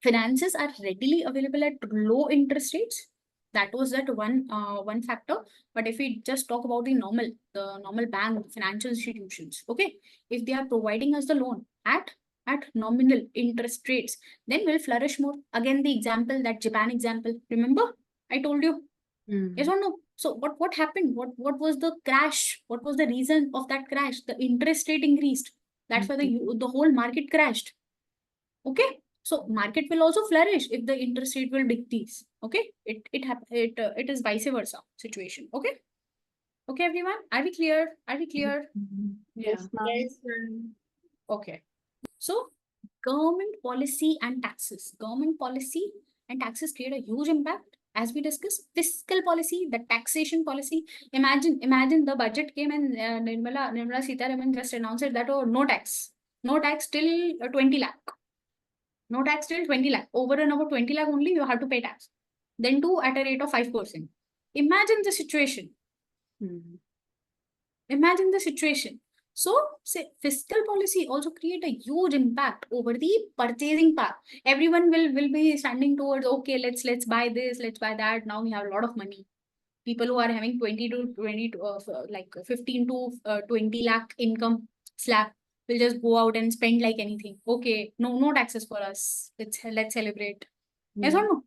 finances are readily available at low interest rates. That was that one factor. But if we just talk about the normal bank financial institutions, okay, if they are providing us the loan at nominal interest rates, then we'll flourish more. Again, the example, that Japan example, remember I told you? Yes or no? So what happened? What was the crash? What was the reason of that crash? The interest rate increased. That's why the whole market crashed. Okay, so market will also flourish if the interest rate will decrease. Okay, it is vice versa situation. Okay, okay, everyone, are we clear? Are we clear? Yeah. Yes, ma'am. Okay, so government policy and taxes. Government policy and taxes create a huge impact. As we discussed, fiscal policy, the taxation policy. Imagine the budget came and Nirmala Sitharaman just announced that no tax till 20 lakh. No tax till 20 lakh. Over and over 20 lakh only you have to pay tax. Then too at a rate of 5%. Imagine the situation. Imagine the situation. So, say fiscal policy also create a huge impact over the purchasing power. Everyone will be standing towards, okay, let's buy this, let's buy that. Now we have a lot of money. People who are having 15 to 20 lakh income slab will just go out and spend like anything. Okay, no taxes for us. Let's celebrate. Yes or no?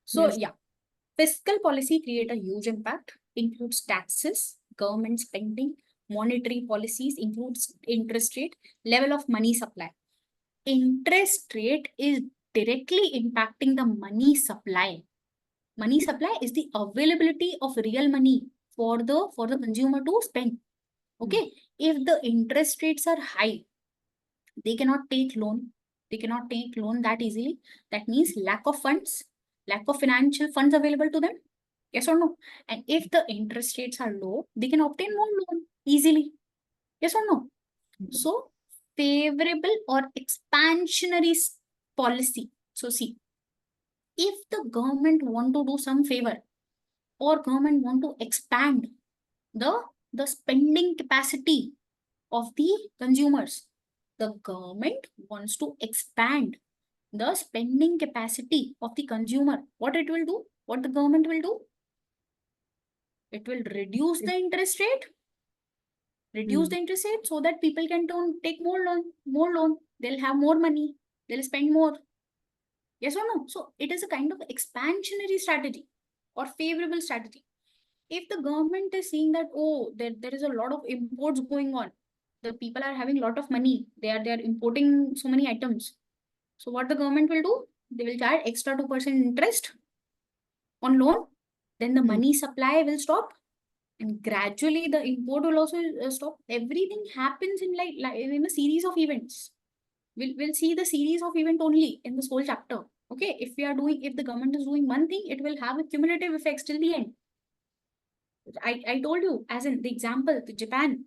So Yes. yeah, fiscal policy create a huge impact. Includes taxes, government spending, monetary policies, includes interest rate, level of money supply. Interest rate is directly impacting the money supply. Money supply is the availability of real money for the consumer to spend. Okay, if the interest rates are high, they cannot take loan. They cannot take loan that easily. That means lack of funds, lack of financial funds available to them. Yes or no? And if the interest rates are low, they can obtain more loan easily. Yes or no? So favorable or expansionary policy. So see, if the government want to do some favor or government want to expand the spending capacity of the consumers, the government wants to expand the spending capacity of the consumer. What it will do? What the government will do? It will reduce the interest rate. Reduce the interest rate so that people can take more loan. They'll have more money. They'll spend more. Yes or no? So it is a kind of expansionary strategy or favorable strategy. If the government is seeing that, oh, there is a lot of imports going on, the people are having a lot of money, they are importing so many items. So what the government will do? They will charge extra 2% interest on loan. Then the money supply will stop, and gradually the import will also stop. Everything happens in like in a series of events. We'll see the series of event only in this whole chapter. Okay, if the government is doing one thing, it will have a cumulative effects till the end. I told you, as in the example, the Japan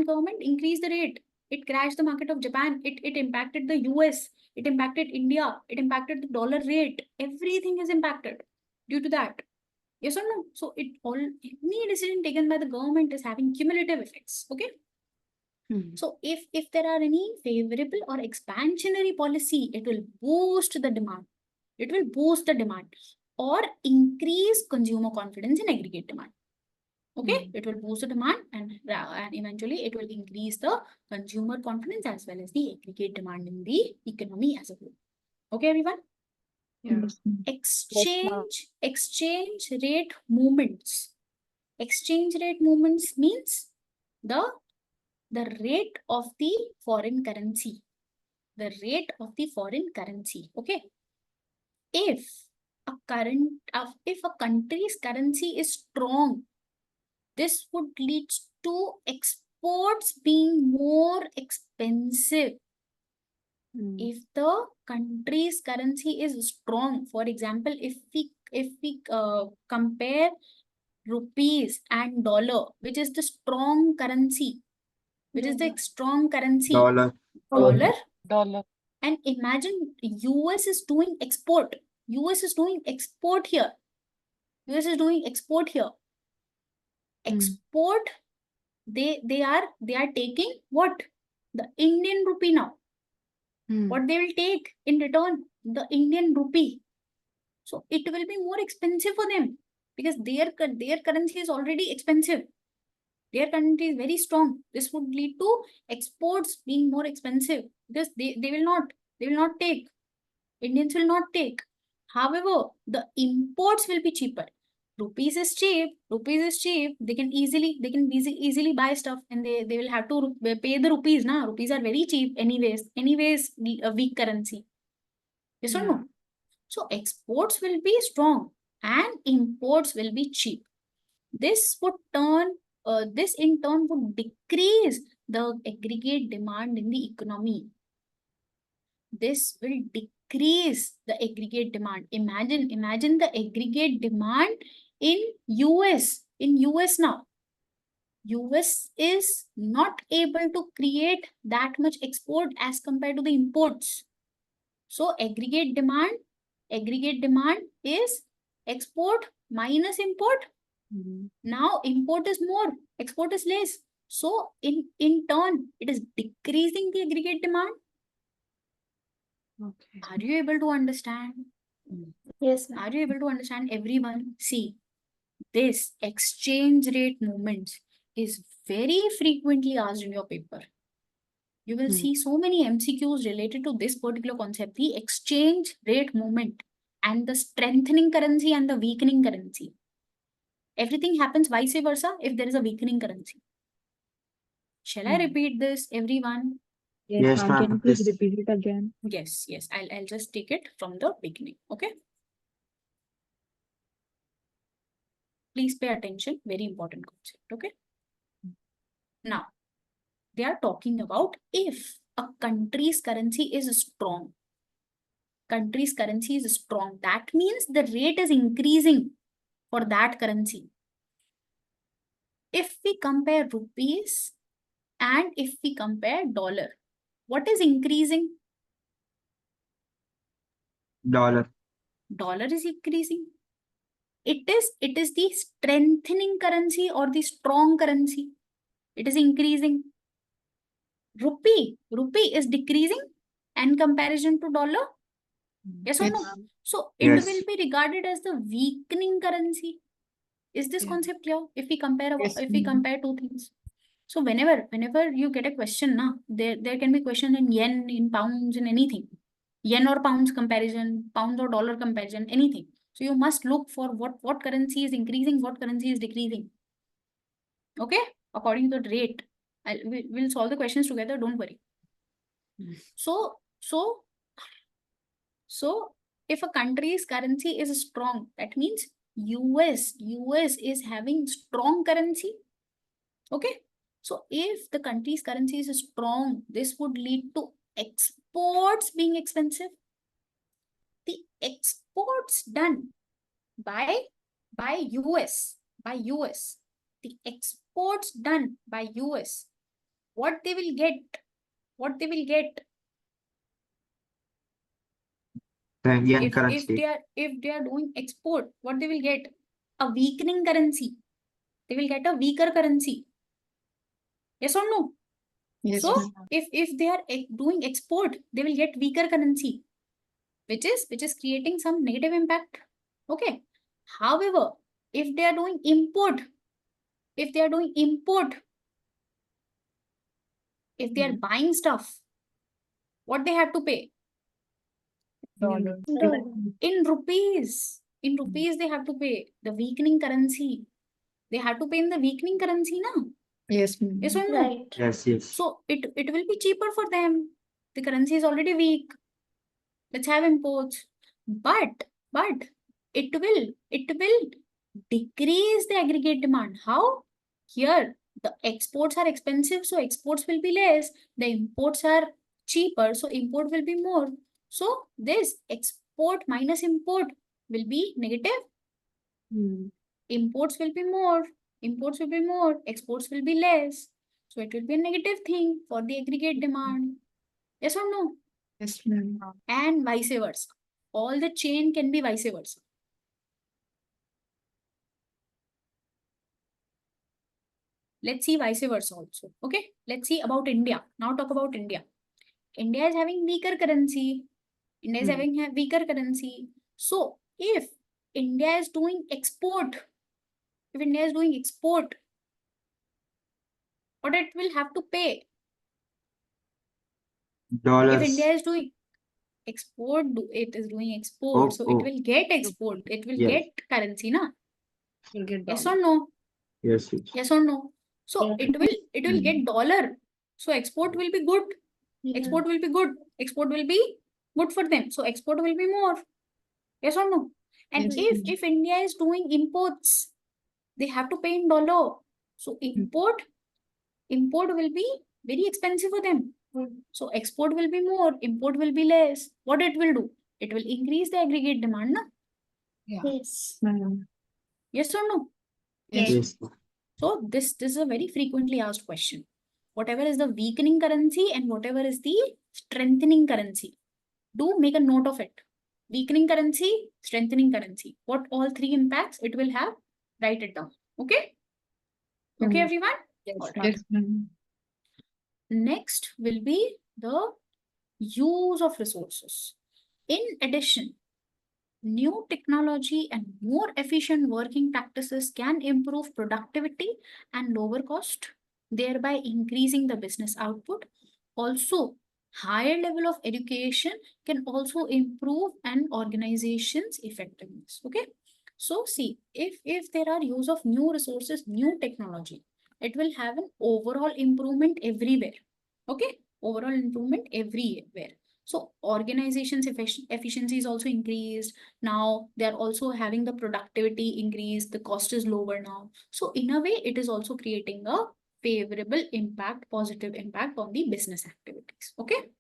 government increased the rate. It crashed the market of Japan. It impacted the US. It impacted India. It impacted the dollar rate. Everything is impacted due to that. Yes or no? So any decision taken by the government is having cumulative effects. Okay. So if there are any favorable or expansionary policy, it will boost the demand. It will boost the demand or increase consumer confidence in aggregate demand. Okay, it will boost the demand and eventually it will increase the consumer confidence as well as the aggregate demand in the economy as a whole. Okay, everyone? Yes. Exchange rate movements. Exchange rate movements means the rate of the foreign currency. The rate of the foreign currency. Okay. If a country's currency is strong, this would lead to exports being more expensive. If the country's currency is strong, for example, if we compare rupees and dollar, which is the strong currency, Dollar. dollar. And imagine US is doing export. US is doing export here. Export, they are taking what? The Indian rupee now. What they will take in return? The Indian rupee. So it will be more expensive for them because their currency is already expensive. Their currency is very strong. This would lead to exports being more expensive because they will not take. Indians will not take. However, the imports will be cheaper. Rupees is cheap. They can easily buy stuff, and they will have to pay the rupees. Now rupees are very cheap anyways. A weak currency. Yes or no? So exports will be strong and imports will be cheap. This in turn would decrease the aggregate demand in the economy. This will decrease the aggregate demand. Imagine the aggregate demand in US. In US now, US is not able to create that much export as compared to the imports. So aggregate demand is export minus import. Now import is more, export is less. So in turn, it is decreasing the aggregate demand. Okay. Are you able to understand? Yes, Are you able to understand, everyone? See, this exchange rate movements is very frequently asked in your paper. You will see so many MCQs related to this particular concept, the exchange rate movement and the strengthening currency and the weakening currency. Everything happens vice versa if there is a weakening currency. Shall I repeat this, everyone? Yes, Yes, ma'am. Can ma'am. you please Yes. repeat it again? Yes. I'll just take it from the beginning. Okay. Please pay attention. Very important concept. Okay. Now, they are talking about if a country's currency is strong. Country's currency is strong. That means the rate is increasing for that currency. If we compare rupees and if we compare dollar, what is increasing? Dollar. Dollar is increasing. It is the strengthening currency or the strong currency. It is increasing. Rupee is decreasing in comparison to dollar. Yes or no? So it Yes. will be regarded as the weakening currency. Is this concept clear? If we compare two things. So whenever you get a question, there can be question in yen, in pounds, in anything. Yen or pounds comparison, pounds or dollar comparison, anything. So you must look for what currency is increasing, what currency is decreasing. Okay? According to the rate. We'll solve the questions together, don't worry. So if a country's currency is strong, that means US is having strong currency. Okay. So if the country's currency is strong, this would lead to exports being expensive. The exports done by US, the exports done by US, what they will get? The Indian If currency. they are doing export, what they will get? A weakening currency. They will get a weaker currency. Yes or no? Yes, So ma'am. if they are doing export, they will get weaker currency, which is creating some negative impact. Okay. However, if they are doing import, if they are buying stuff, what they have to pay? In rupees. In rupees, they have to pay the weakening currency. They have to pay in the weakening currency, na? Yes, ma'am. Yes or no? Right. Yes, yes. So it will be cheaper for them. The currency is already weak. Let's have imports. But it will decrease the aggregate demand. How? Here, the exports are expensive, so exports will be less. The imports are cheaper, so import will be more. So this export minus import will be negative. Imports will be more. Exports will be less. So it will be a negative thing for the aggregate demand. Yes or no? Yes, ma'am. And vice versa. All the chain can be vice versa. Let's see vice versa also. Okay. Let's see about India. Now talk about India. India is having weaker currency. Weaker currency. So if India is doing export, what it will have to pay? Dollars. If India is doing export, it is doing export. So it will get export. It will get currency, na? Yes or no? Yes, yes. Yes or no? So it will get dollar. So export will be good. Export will be good. Export will be good for them. So export will be more. Yes or no? And if India is doing imports, they have to pay in dollar. So import will be very expensive for them. So export will be more, import will be less. What it will do? It will increase the aggregate demand, na? Yes. Yes or no? Yes. Yes. So this is a very frequently asked question. Whatever is the weakening currency and whatever is the strengthening currency, do make a note of it. Weakening currency, strengthening currency. What all three impacts it will have, write it down. Okay? Okay, everyone? Yes, ma'am. Next will be the use of resources. In addition, new technology and more efficient working practices can improve productivity and lower cost, thereby increasing the business output. Also, higher level of education can also improve an organization's effectiveness. Okay. So see, if there are use of new resources, new technology, it will have an overall improvement everywhere. Okay. Overall improvement everywhere. So organizations efficiency is also increased. Now they are also having the productivity increase. The cost is lower now. So in a way, it is also creating a favorable impact, positive impact on the business activities. Okay.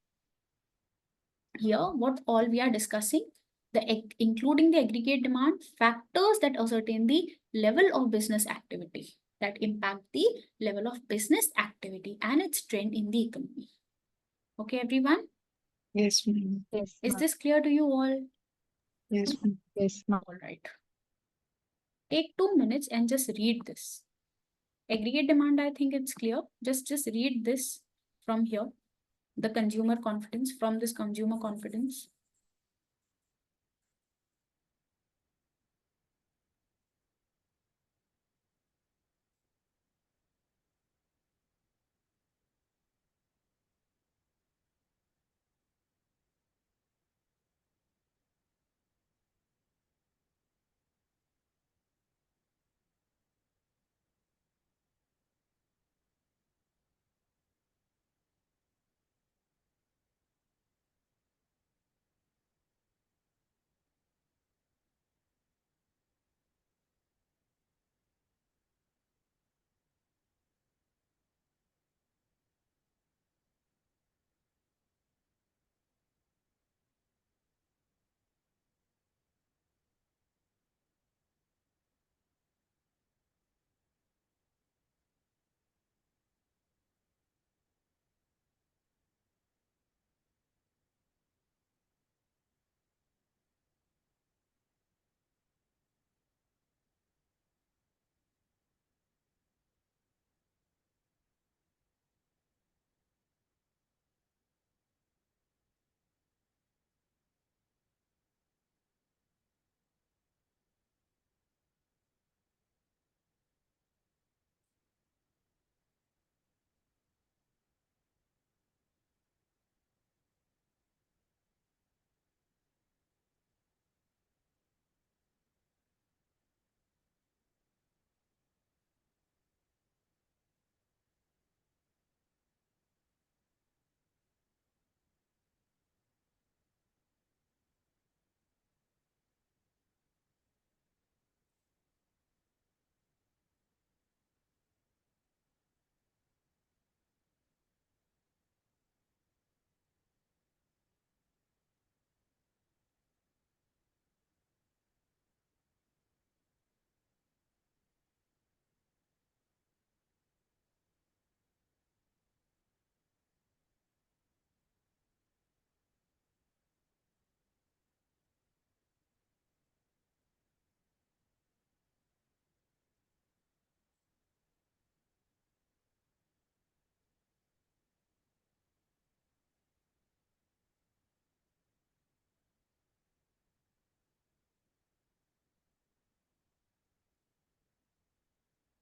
Here, what all we are discussing, including the aggregate demand, factors that ascertain the level of business activity, that impact the level of business activity and its trend in the economy. Okay, everyone? Yes, ma'am. Yes, Is this clear to you all? Yes, ma'am. Yes, ma'am. All right. Take 2 minutes and just read this. Aggregate demand, I think it's clear. Just read this from here. The consumer confidence, from this consumer confidence.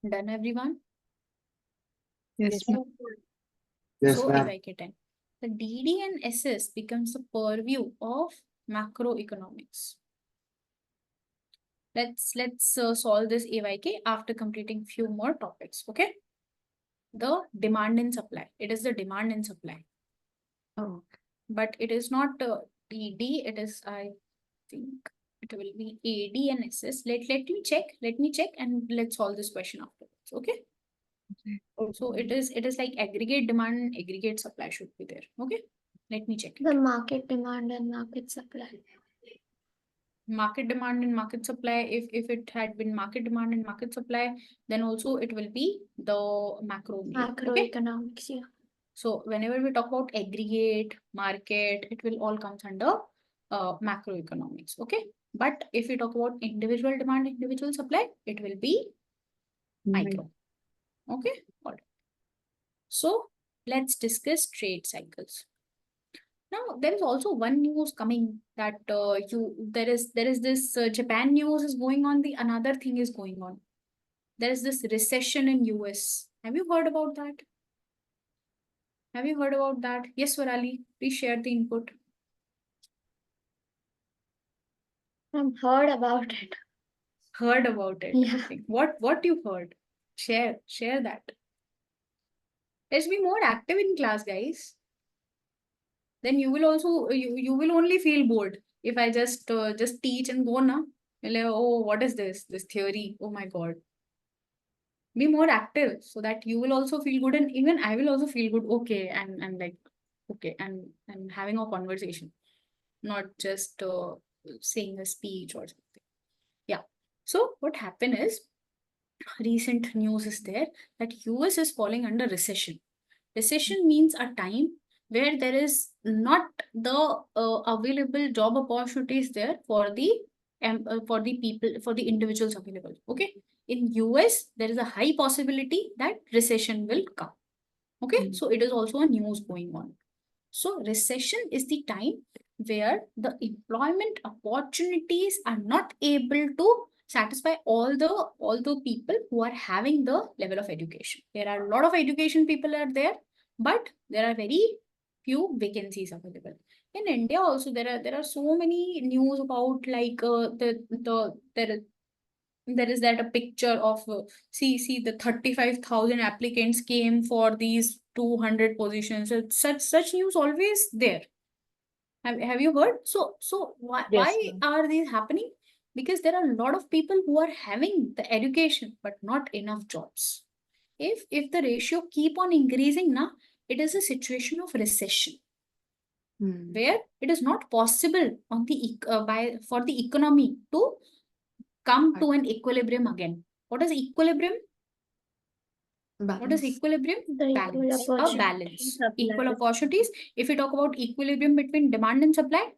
Done, everyone? Yes, ma'am. Yes, So ma'am. AYK 10. The DD and SS becomes the purview of macroeconomics. Let's solve this AYK after completing few more topics. Okay. The demand and supply. It is the demand and supply. Oh, But it is not DD. It is, I think it will be AD and SS. Let me check. Let me check and let's solve this question afterwards. Okay. So it is like aggregate demand and aggregate supply should be there. Okay. Let me check it. The market demand and market supply. Market demand and market supply, if it had been market demand and market supply, then also it will be the macro only. Okay. Macroeconomics, yeah. So whenever we talk about aggregate, market, it will all comes under macroeconomics. Okay. But if we talk about individual demand, individual supply, it will be micro. Okay. All right. So let's discuss trade cycles. Now there is also one news coming that there is this Japan news is going on. The another thing is going on. There is this recession in US. Have you heard about that? Have you heard about that? Yes, Varali, please share the input. I've heard about it. Heard about it. Yeah. What you heard? Share that. Let's be more active in class, guys. then you will also you will only feel bored if I just teach and go na. You're like, oh, what is this theory? Oh my god. Be more active so that you will also feel good, and even I will also feel good. Okay, and like okay, and having a conversation, not just saying a speech or something. Yeah. So what happened is, recent news is there that US is falling under recession. Recession means a time where there is not the available job opportunities there for the people, for the individuals available. Okay, in US there is a high possibility that recession will come. Okay, so it is also a news going on. So recession is the time where the employment opportunities are not able to satisfy all the people who are having the level of education. There are a lot of education people are there, but there are very few vacancies available. In India also there are so many news about like there is that a picture of see the 35,000 applicants came for these 200 positions. So such news always there. Have you heard? So why Yes, ma'am. are these happening? Because there are a lot of people who are having the education but not enough jobs. If the ratio keep on increasing now, it is a situation of recession where it is not possible on the by for the economy to come to an equilibrium again. What is equilibrium? What is Balance. equilibrium? The equal Balance. A opportunity balance. supply. Equal opportunities. If we talk about equilibrium between demand and supply,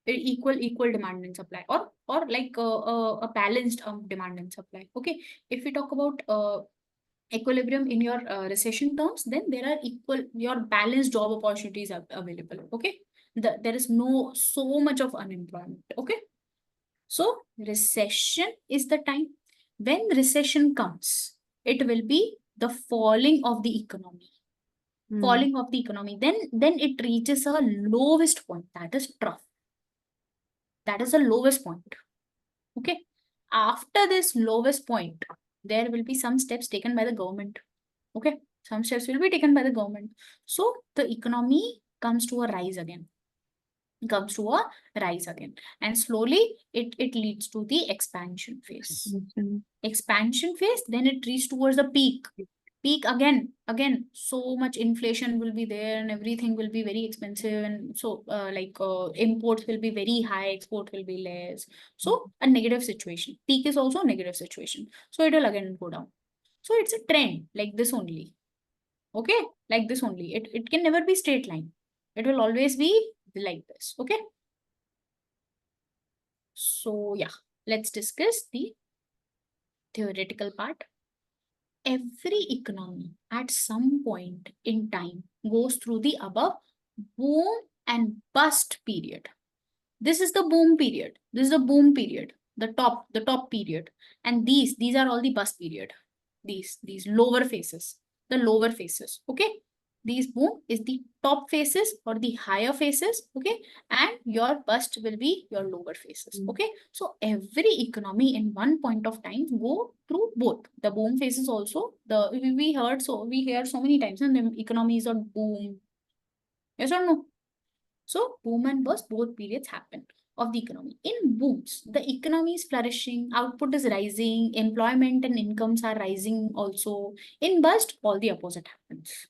equal demand and supply, or like a balanced demand and supply. Okay. If we talk about equilibrium in your recession terms, then there are your balanced job opportunities are available. Okay. There is no so much of unemployment. Okay. So recession is the time. When recession comes, it will be the falling of the economy. Falling of the economy. Then it reaches a lowest point. That is trough. That is the lowest point. Okay. After this lowest point, there will be some steps taken by the government. Okay. Some steps will be taken by the government. So the economy comes to a rise again. And slowly it leads to the expansion phase. Expansion phase, then it reaches towards the peak again. So much inflation will be there and everything will be very expensive, and so imports will be very high, export will be less. So a negative situation. Peak is also a negative situation, so it will again go down. So it's a trend like this only. Okay, like this only. It can never be straight line. It will always be like this. Okay. So yeah, let's discuss the theoretical part. Every economy at some point in time goes through the above boom and bust period. This is the boom period. This is the boom period, the top period. And these are all the bust period. These lower phases, the lower phases. Okay. These boom is the top phases or the higher phases. Okay. And your bust will be your lower phases. Okay. So every economy in one point of time go through both the boom phases also. We hear so many times and the economies are boom. Yes or no? So boom and bust, both periods happen of the economy. In booms, the economy is flourishing, output is rising, employment and incomes are rising also. In bust, all the opposite happens.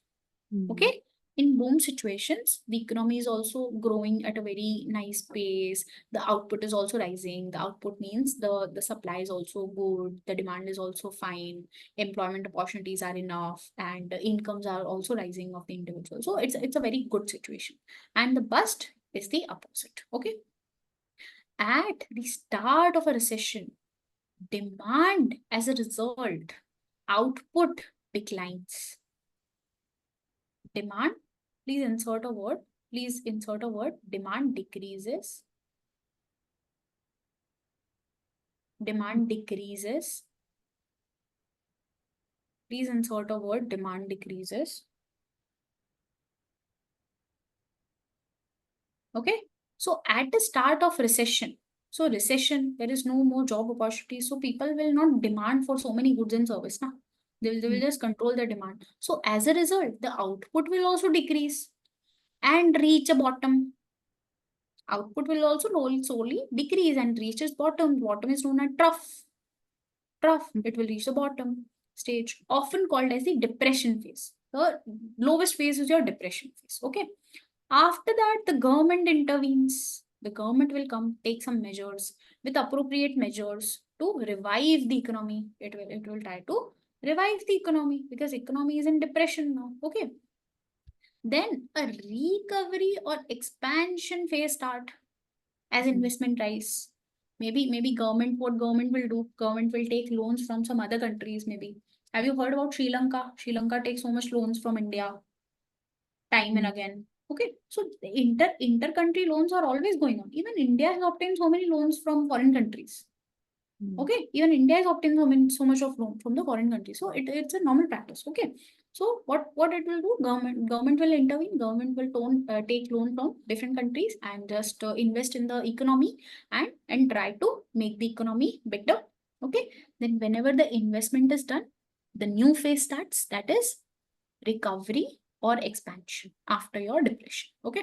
Okay. In boom situations, the economy is also growing at a very nice pace. The output is also rising. The output means the supply is also good. The demand is also fine. Employment opportunities are enough, and the incomes are also rising of the individual. So it's a very good situation. And the bust is the opposite. Okay. At the start of a recession, demand as a result, output declines. Demand, please insert a word. Demand decreases. Demand decreases. Please insert a word. Demand decreases. Okay. So at the start of recession, there is no more job opportunities. So people will not demand for so many goods and service. Now they will just control the demand. So as a result, the output will also decrease. and reach a bottom. Output will also slowly decrease and reaches bottom. Bottom is known as trough. Trough, it will reach the bottom stage, often called as the depression phase. The lowest phase is your depression phase. Okay. After that, the government intervenes. The government will come take some measures with appropriate measures to revive the economy. It will try to revive the economy because economy is in depression now. Okay. Then a recovery or expansion phase start as investment rise. Maybe what government will do, government will take loans from some other countries. Maybe have you heard about Sri Lanka? Sri Lanka takes so much loans from India time and again. Okay, so the inter-country loans are always going on. Even India has obtained so many loans from foreign countries. Okay, even India has obtained so much of loan from the foreign countries. So it's a normal practice. Okay, so what it will do, government will intervene. Government will take loan from different countries and just invest in the economy and try to make the economy better. Okay, then whenever the investment is done, the new phase starts. That is recovery or expansion after your depression. Okay,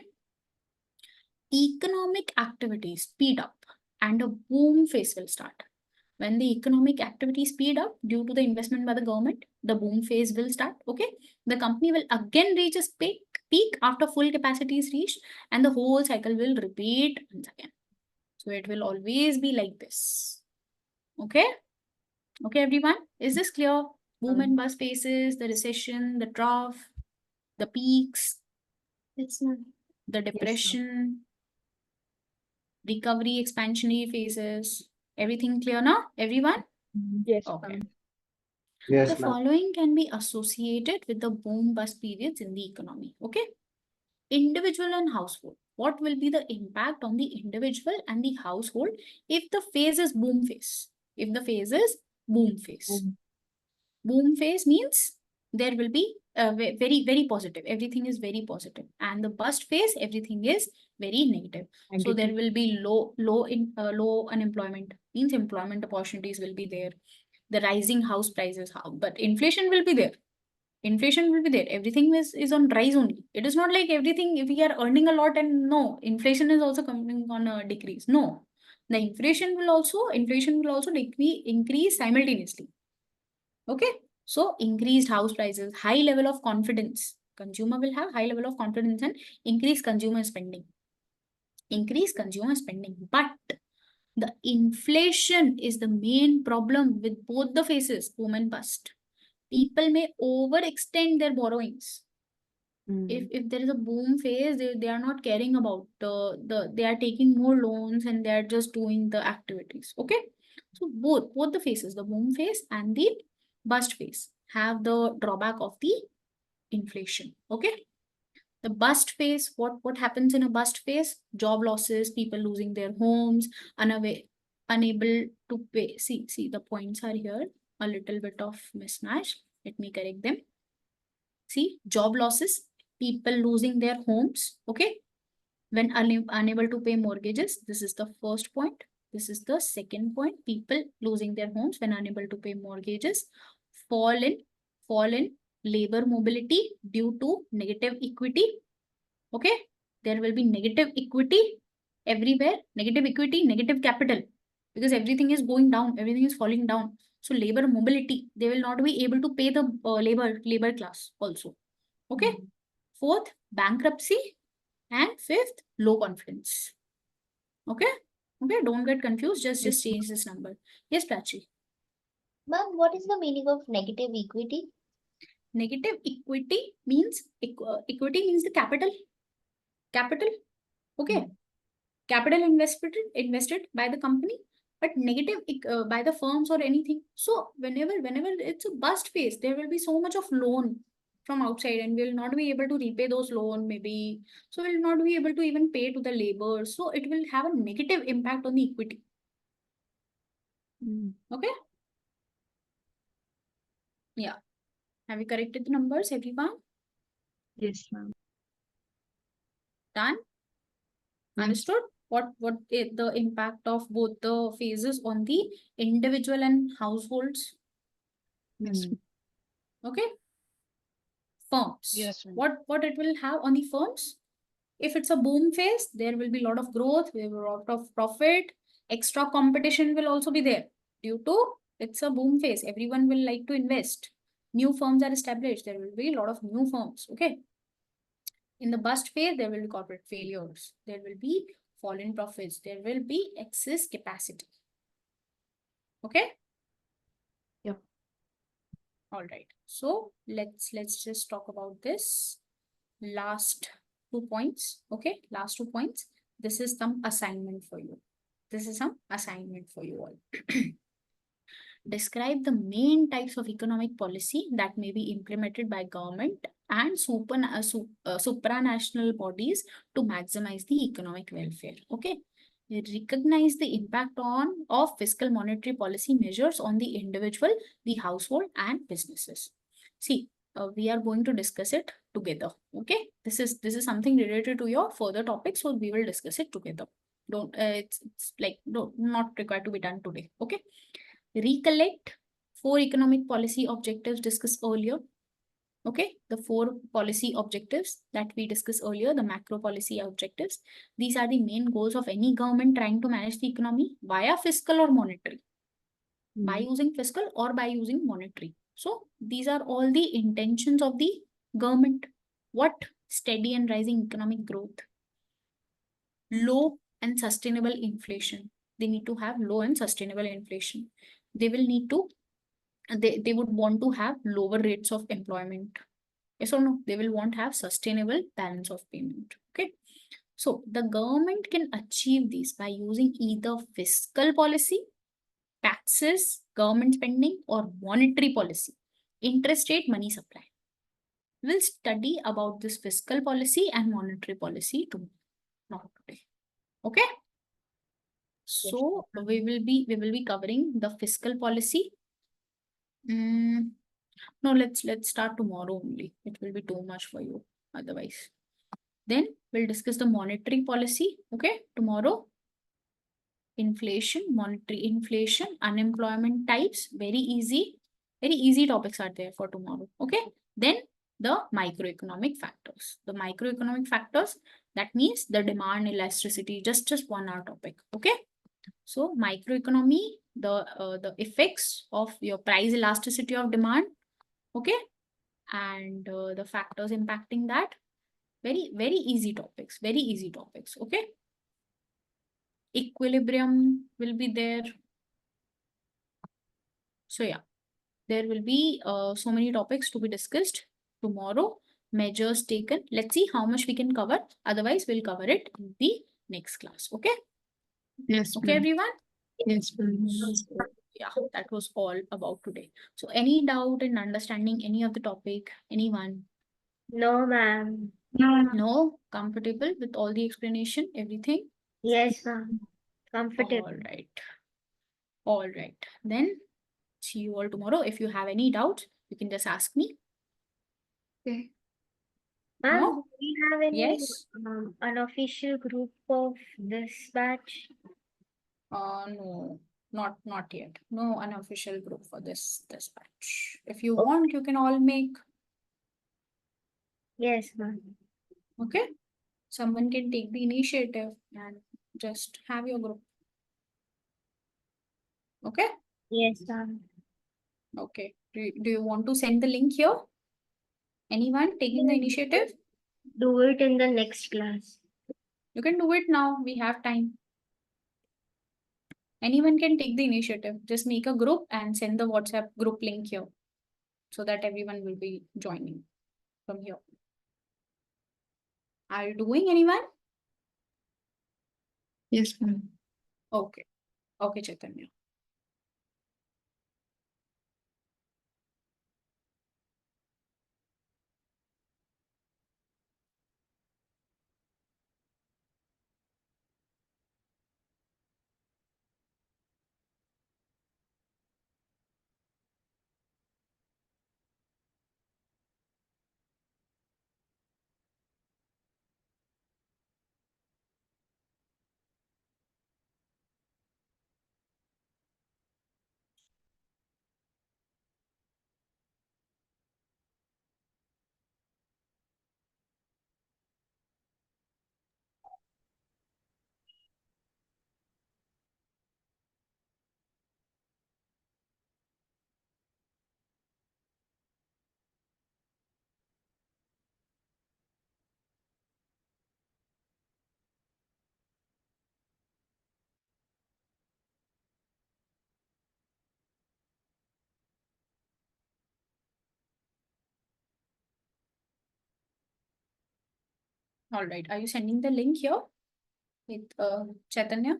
economic activities speed up and a boom phase will start. When the economic activity speed up due to the investment by the government, the boom phase will start. Okay, the company will again reach a peak after full capacity is reached, and the whole cycle will repeat once again. So it will always be like this. Okay, everyone, is this clear? Boom and bust phases, the recession, the trough, the peaks, It's not. the depression, recovery, expansionary phases. Everything clear now, everyone? Yes, Okay. ma'am. Yes, The ma'am. following can be associated with the boom bust periods in the economy. Okay. Individual and household. What will be the impact on the individual and the household if the phase is boom phase? If the phase is boom phase. Boom phase means there will be very, very positive. Everything is very positive. And the bust phase, everything is very negative. So there will be low unemployment. Means employment opportunities will be there. The rising house prices, but inflation will be there. Inflation will be there. Everything is on rise only. It is not like everything, if we are earning a lot and no, inflation is also coming on a decrease. No, the inflation will also increase simultaneously. Okay, so increased house prices, high level of confidence. Consumer will have high level of confidence and increase consumer spending. Increase consumer spending, but the inflation is the main problem with both the phases, boom and bust. People may overextend their borrowings. If there is a boom phase, they are not caring about they are taking more loans and they are just doing the activities. Okay, so both the phases, the boom phase and the bust phase, have the drawback of the inflation. Okay, the bust phase, what happens in a bust phase? Job losses, people losing their homes, unable to pay. See the points are here a little bit of mismatch. Let me correct them. See, job losses, people losing their homes. Okay, when unable to pay mortgages. This is the first point. This is the second point. People losing their homes when unable to pay mortgages. Fall in labor mobility due to negative equity. Okay, there will be negative equity everywhere. Negative equity, negative capital, because everything is going down, everything is falling down. So labor mobility, they will not be able to pay the labor class also. Okay, fourth, bankruptcy, and fifth, low confidence. Okay, don't get confused, just change this number. Yes, Prachi. Ma'am, what is the meaning of negative equity? Negative equity means equity means the capital. Okay, capital invested by the company, but negative by the firms or anything. So whenever it's a bust phase, there will be so much of loan from outside and we'll not be able to repay those loan maybe. So we'll not be able to even pay to the labor. So it will have a negative impact on the equity. Okay. Yeah. Have you corrected the numbers, everyone? Yes, ma'am. Done? Understood? What the impact of both the phases on the individual and households? Yes. Okay. Firms. Yes, ma'am. What it will have on the firms? If it's a boom phase, there will be a lot of growth, there will be a lot of profit, extra competition will also be there due to it's a boom phase. Everyone will like to invest. New firms are established. There will be a lot of new firms. Okay. In the bust phase, there will be corporate failures. There will be fall in profits. There will be excess capacity. Okay. Yep. All right. So let's just talk about this last 2 points. Okay. Last 2 points. This is some assignment for you. This is some assignment for you all. Describe the main types of economic policy that may be implemented by government and supranational bodies to maximize the economic welfare. Okay. Recognize the impact of fiscal monetary policy measures on the individual, the household, and businesses. See, we are going to discuss it together. Okay. This is something related to your further topic, so we will discuss it together. Don't it's like not required to be done today. Okay. Recollect 4 economic policy objectives discussed earlier. Okay, the 4 policy objectives that we discussed earlier, the macro policy objectives. These are the main goals of any government trying to manage the economy via fiscal or monetary. By using fiscal or by using monetary. So these are all the intentions of the government. What? Steady and rising economic growth. Low and sustainable inflation. They need to have low and sustainable inflation. They will need to, they would want to have lower rates of employment. Yes or no? They will want to have sustainable balance of payment. Okay. So the government can achieve this by using either fiscal policy, taxes, government spending, or monetary policy, interest rate, money supply. We'll study about this fiscal policy and monetary policy tomorrow, not today. Okay. So we will be covering the fiscal policy. No, let's start tomorrow only. It will be too much for you otherwise. Then we'll discuss the monetary policy. Okay, tomorrow. Inflation, monetary inflation, unemployment types. Very easy topics are there for tomorrow. Okay. Then the microeconomic factors. The microeconomic factors, that means the demand elasticity, just 1 hour topic. Okay. So microeconomy, the effects of your price elasticity of demand. Okay. And the factors impacting that. Very easy topics. Very easy topics. Okay. Equilibrium will be there. So yeah, there will be so many topics to be discussed tomorrow. Measures taken. Let's see how much we can cover. Otherwise, we'll cover it in the next class. Okay. Yes, Okay, everyone. Yes, So, yeah, that was all about today. So any doubt in understanding any of the topic? Anyone? No, ma'am. No? Comfortable with all the explanation, everything? Yes, ma'am. Comfortable. All right. All right. Then see you all tomorrow. If you have any doubts, you can just ask me. Okay. Ma'am, No? do we have any Yes? unofficial group of this batch? No, not yet. No unofficial group for this batch. If you want, you can all make. Yes, ma'am. Okay. Someone can take the initiative and just have your group. Okay. Yes, ma'am. Okay. Do you want to send the link here? Anyone taking the initiative? Do it in the next class. You can do it now. We have time. Anyone can take the initiative. Just make a group and send the WhatsApp group link here so that everyone will be joining from here. Are you doing, anyone? Yes, ma'am. Okay. Okay, Chaitanya. All right. Are you sending the link here with Chaitanya?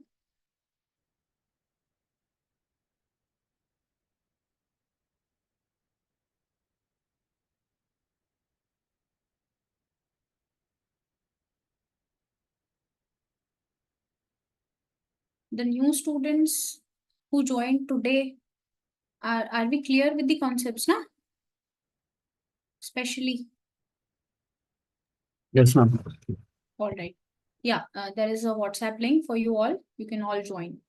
The new students who joined today, are we clear with the concepts, na? Especially, Yes, ma'am. all right. Yeah, there is a WhatsApp link for you all. You can all join.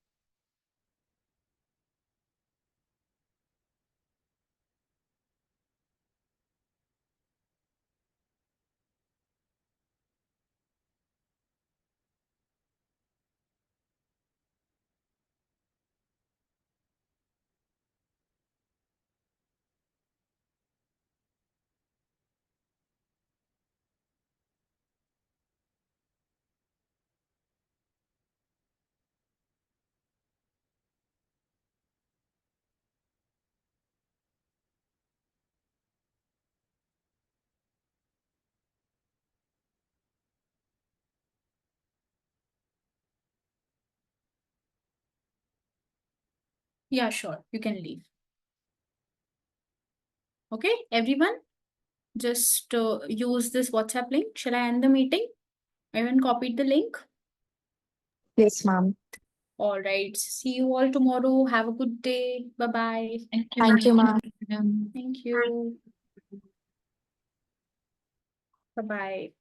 Yeah, sure. You can leave. Okay, everyone, just use this WhatsApp link. Shall I end the meeting? Everyone copied the link? Yes, ma'am. All right. See you all tomorrow. Have a good day. Bye-bye. Thank you, ma'am. Thank you. Bye-bye.